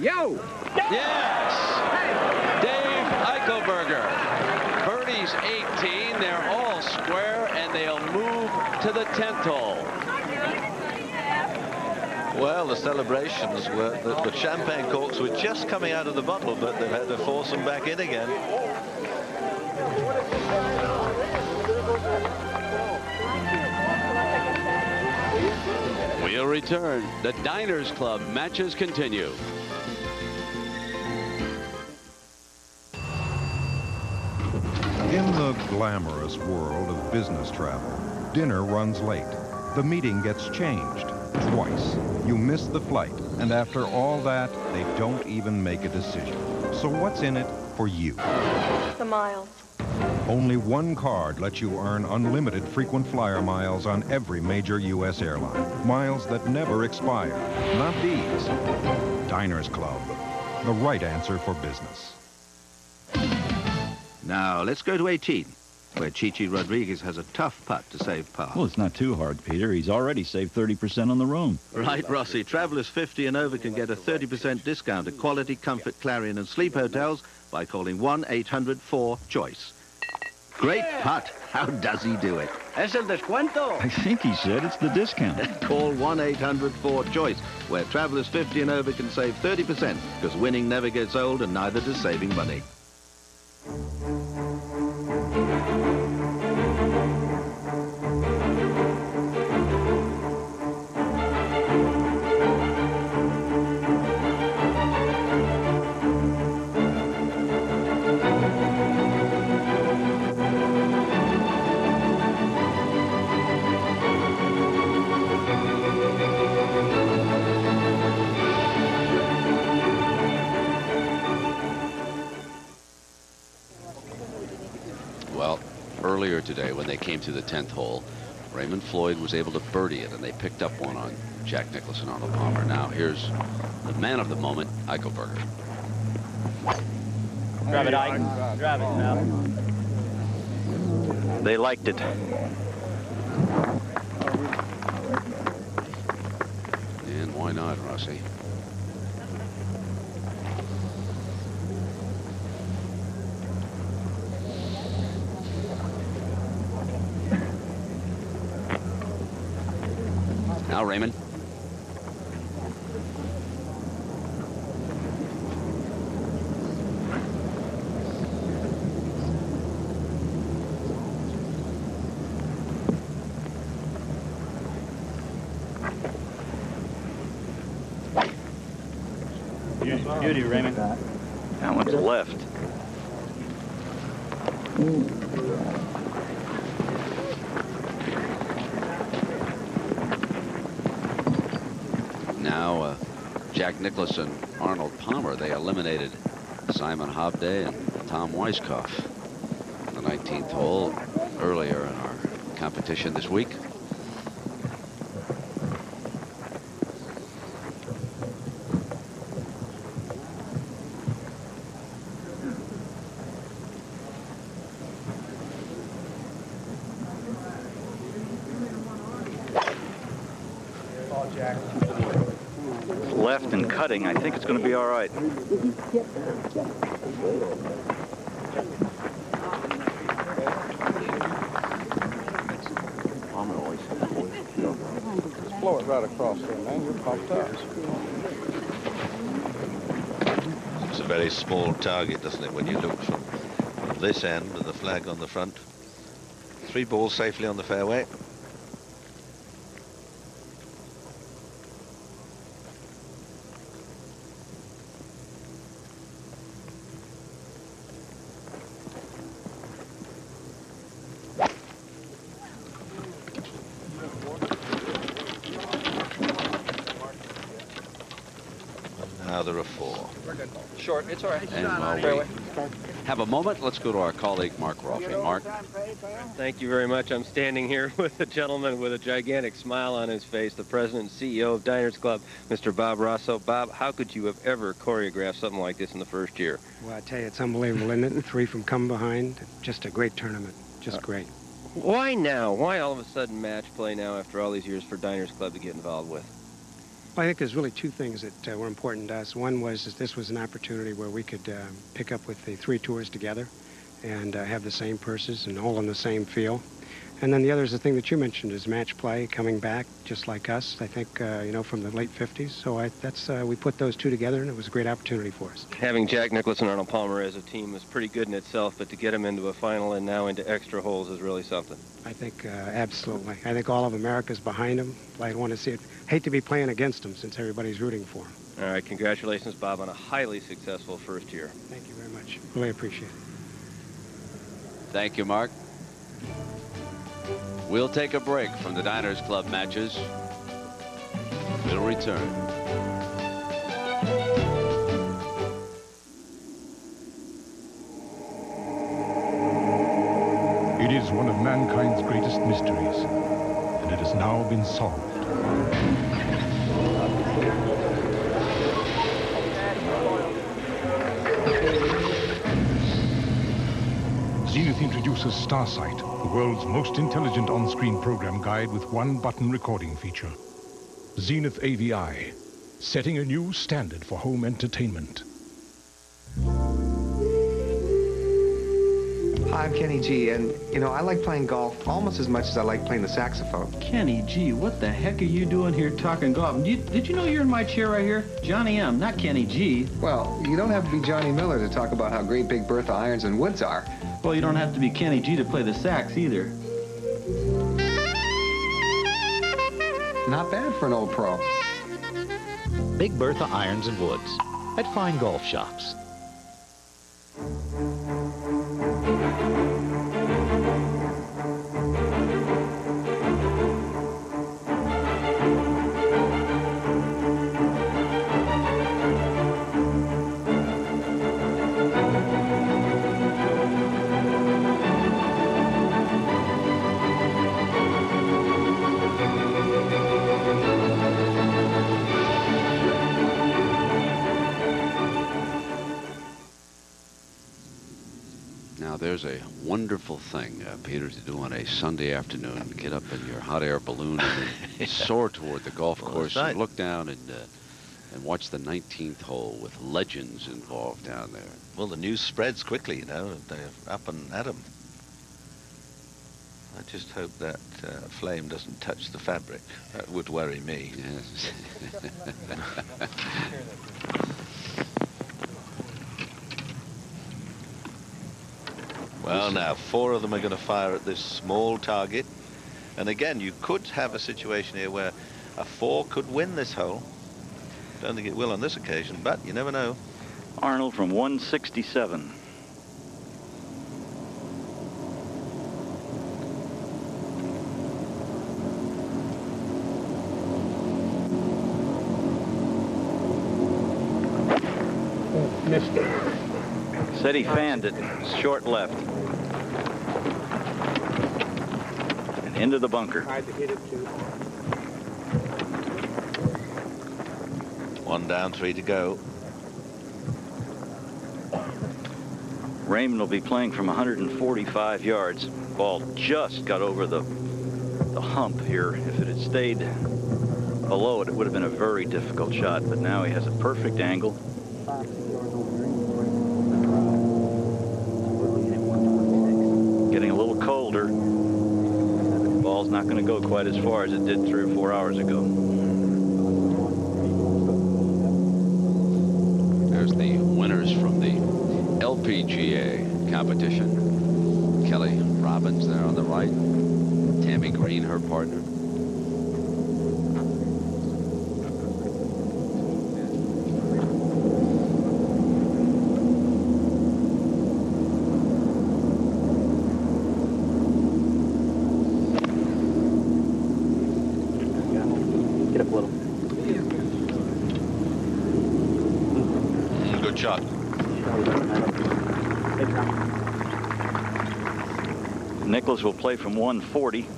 Yo! Yes! Dave Eichelberger. Birdie's 18. They're all square, and they'll move to the 10th hole. Well, the celebrations were the champagne corks were just coming out of the bottle, but they've had to force them back in again. We'll return. The Diners Club matches continue. In the glamorous world of business travel, dinner runs late. The meeting gets changed twice. You miss the flight, and after all that, they don't even make a decision. So what's in it for you? The miles. Only 1 card lets you earn unlimited frequent flyer miles on every major U.S. airline. Miles that never expire. Not these. Diners Club. The right answer for business. Now, let's go to 18, where Chichi Rodriguez has a tough putt to save par. Well, it's not too hard, Peter. He's already saved 30% on the room. Right, Rossi. Travelers 50 and over can get a 30% discount at Quality, Comfort, Clarion and Sleep Hotels by calling 1-800-4-CHOICE. Great putt. How does he do it? Es el descuento. I think he said it's the discount. Call 1-800-4-CHOICE, where travelers 50 and over can save 30%, because winning never gets old and neither does saving money. Earlier today, when they came to the 10th hole, Raymond Floyd was able to birdie it, and they picked up one on Jack Nicklaus and Arnold Palmer. Now here's the man of the moment, Eichelberger. Drive it, Ike. Drive it now. They liked it. And why not, Rossi? Now Raymond. Beauty, Raymond. That one's left. Now, Jack Nicklaus and Arnold Palmer, they eliminated Simon Hobday and Tom Weiskopf on the 19th hole earlier in our competition this week. Left and cutting. I think it's going to be all right. Blow it right across there, man. You're pumped up. It's a very small target, doesn't it, when you look from this end with the flag on the front. 3 balls safely on the fairway. Now there are 4. Short, it's all right. And while we have a moment, let's go to our colleague, Mark Rolfing. Mark. Thank you very much. I'm standing here with a gentleman with a gigantic smile on his face, the president and CEO of Diners Club, Mr. Bob Rosso. Bob, how could you have ever choreographed something like this in the first year? Well, I tell you, it's unbelievable, isn't it? 3 from come behind. Just a great tournament. Just great. Why now? Why all of a sudden match play now after all these years for Diners Club to get involved with? Well, I think there's really 2 things that were important to us. One was that this was an opportunity where we could pick up with the 3 tours together and have the same purses and all in the same feel. And then the other is the thing that you mentioned is match play coming back just like us, I think, you know, from the late 50s. So we put those 2 together, and it was a great opportunity for us. Having Jack Nicklaus and Arnold Palmer as a team is pretty good in itself, but to get them into a final and now into extra holes is really something. I think absolutely. I think all of America's behind them. I want to see it. Hate to be playing against them since everybody's rooting for them. All right, congratulations, Bob, on a highly successful first year. Thank you very much. Really appreciate it. Thank you, Mark. We'll take a break from the Diners Club matches. We'll return. It is one of mankind's greatest mysteries, and it has now been solved. Zenith introduces Starsight, the world's most intelligent on-screen program guide with 1-button recording feature. Zenith AVI, setting a new standard for home entertainment. Hi, I'm Kenny G, and, you know, I like playing golf almost as much as I like playing the saxophone. Kenny G, what the heck are you doing here talking golf? Did you know you're in my chair right here? Johnny M, not Kenny G. Well, you don't have to be Johnny Miller to talk about how great Big Bertha irons and woods are. Well, you don't have to be Kenny G to play the sax either. Not bad for an old pro. Big Bertha irons and woods at fine golf shops. There's a wonderful thing, Peter, to do on a Sunday afternoon. Get up in your hot air balloon and soar toward the golf course and look down and watch the 19th hole with legends involved down there. Well, the news spreads quickly, you know. They're up and at 'em. I just hope that flame doesn't touch the fabric. That would worry me. Yes. Well, now, 4 of them are going to fire at this small target. And again, you could have a situation here where a 4 could win this hole. Don't think it will on this occasion, but you never know. Arnold from 167. Missed it. Said he fanned it, short left. And into the bunker. Tried to hit it too. 1 down, 3 to go. Raymond will be playing from 145 yards. Ball just got over the hump here. If it had stayed below it, it would have been a very difficult shot. But now he has a perfect angle. Getting a little colder. The ball's not going to go quite as far as it did 3 or 4 hours ago. There's the winners from the Lpga competition. Kelly Robbins there on the right. Tammy Green, her partner. Shot. Nicklaus will play from 140.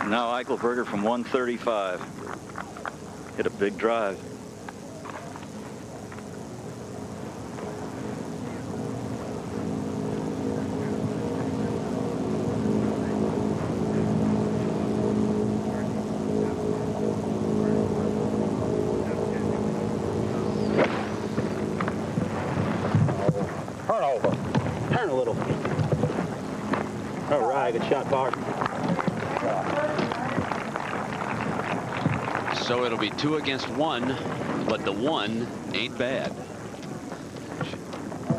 Now Eichelberger from 135. Hit a big drive. Turn over. Turn a little. All right, good shot, Bart. So it'll be 2 against 1, but the 1 ain't bad.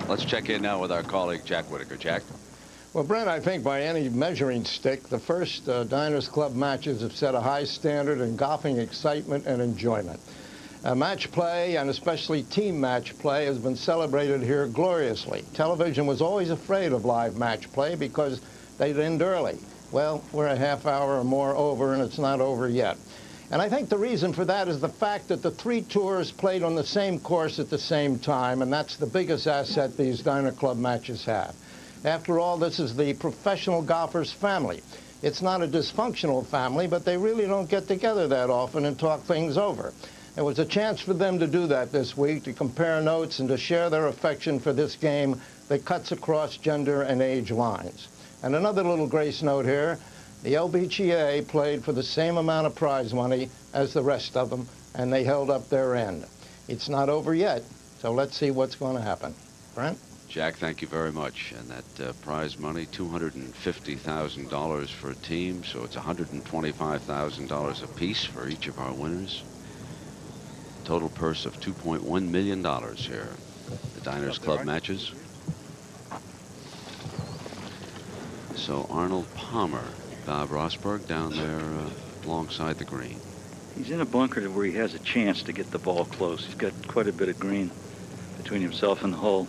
Let's check in now with our colleague Jack Whitaker. Jack. Well, Brent, I think by any measuring stick, the first Diners Club matches have set a high standard in golfing excitement and enjoyment. Match play, and especially team match play, has been celebrated here gloriously. Television was always afraid of live match play because they'd end early. Well, we're a half hour or more over, and it's not over yet. And I think the reason for that is the fact that the 3 tours played on the same course at the same time, and that's the biggest asset these Diner Club matches have. After all, this is the professional golfer's family. It's not a dysfunctional family, but they really don't get together that often and talk things over. It was a chance for them to do that this week, to compare notes and to share their affection for this game that cuts across gender and age lines. And another little grace note here, the Lpga played for the same amount of prize money as the rest of them, and they held up their end. It's not over yet, so let's see what's going to happen. Brent? Jack, thank you very much. And that prize money, $250,000 for a team, so it's $125,000 apiece for each of our winners. Total purse of $2.1 million here. The Diners Club matches. So Arnold, Palmer, Bob Rosberg down there alongside the green. He's in a bunker where he has a chance to get the ball close. He's got quite a bit of green between himself and the hole.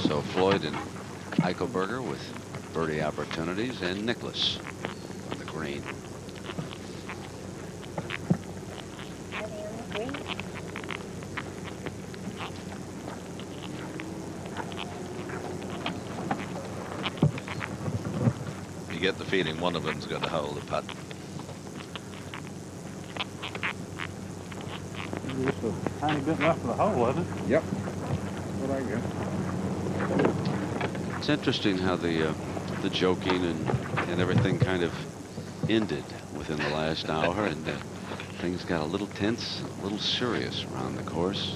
So Floyd and Eichelberger with birdie opportunities, and Nicklaus on the green. You get the feeling one of them's going to hold the putt. Just a tiny bit left of the hole, wasn't it? Yep. What I get. It's interesting how the joking and everything kind of ended within the last hour, and things got a little tense, a little serious around the course.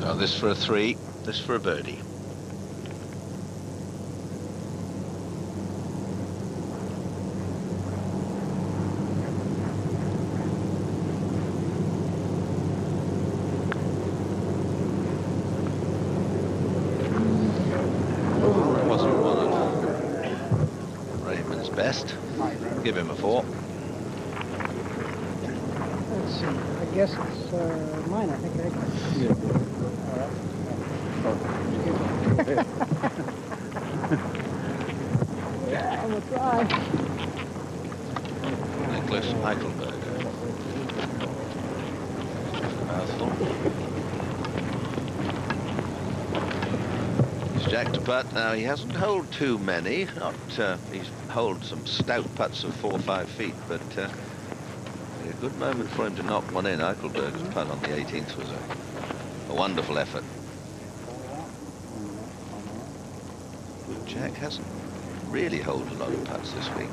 Now this for a 3, this for a birdie. Give him a 4. Let's see. I guess it's mine, I think. Yeah. Yeah, I'm going to try. Nicklaus, Eichelberger. Mouthful. It's Jack to putt. Now, he hasn't holed too many. He's holed some stout putts of 4 or 5 feet, but a good moment for him to knock one in. Eichelberger's putt on the 18th was a wonderful effort. Jack hasn't really holed a lot of putts this week.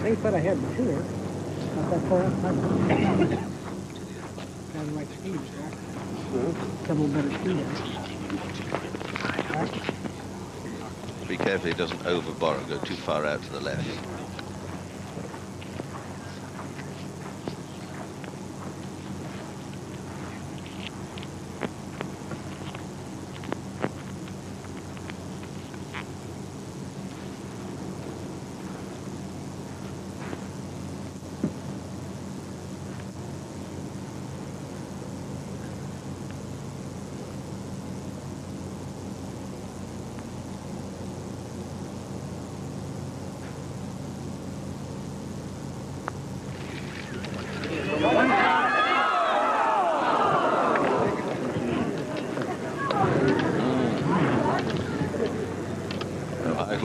Same putt I had before. Not that far up. Kind of like Steve's, right? Couple better speeds. Be careful he doesn't overbor and go too far out to the left.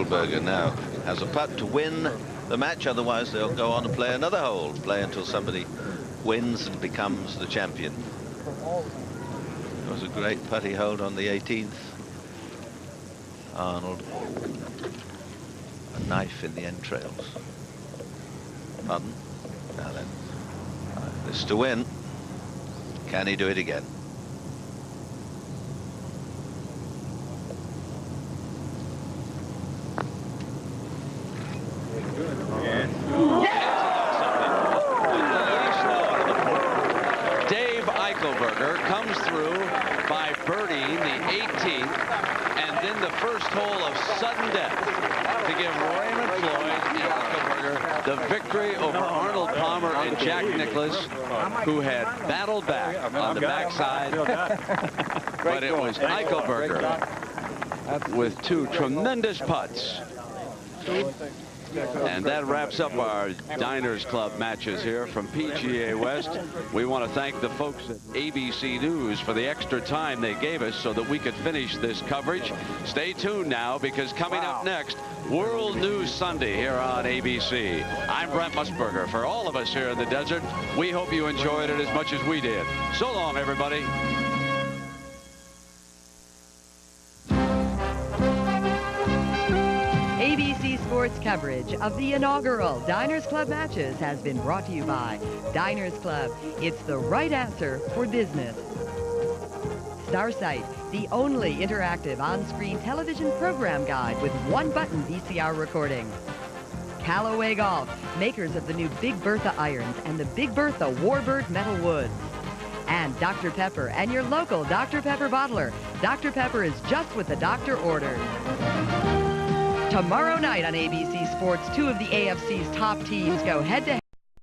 Eichelberger now has a putt to win the match. Otherwise, they'll go on and play another hole, play until somebody wins and becomes the champion. It was a great putty hold on the 18th. Arnold, a knife in the entrails. Pardon? Now then, this to win. Can he do it again? Dave Eichelberger comes through by birdieing the 18th, and then the first hole of sudden death to give Raymond Floyd and Eichelberger the victory over Arnold Palmer and Jack Nicklaus, who had battled back on the backside. But it was Eichelberger with two tremendous putts. And that wraps up our Diners Club matches here from PGA West. We want to thank the folks at ABC News for the extra time they gave us so that we could finish this coverage. Stay tuned now, because coming up next, World News Sunday here on ABC. I'm Brent Musburger. For all of us here in the desert, we hope you enjoyed it as much as we did. So long, everybody. ABC Sports coverage of the inaugural Diners Club matches has been brought to you by Diners Club. It's the right answer for business. Starsight, the only interactive on-screen television program guide with one-button VCR recording. Callaway Golf, makers of the new Big Bertha irons and the Big Bertha Warbird metal woods. And Dr. Pepper and your local Dr. Pepper bottler. Dr. Pepper is just what the doctor ordered. Tomorrow night on ABC Sports, two of the AFC's top teams go head-to-head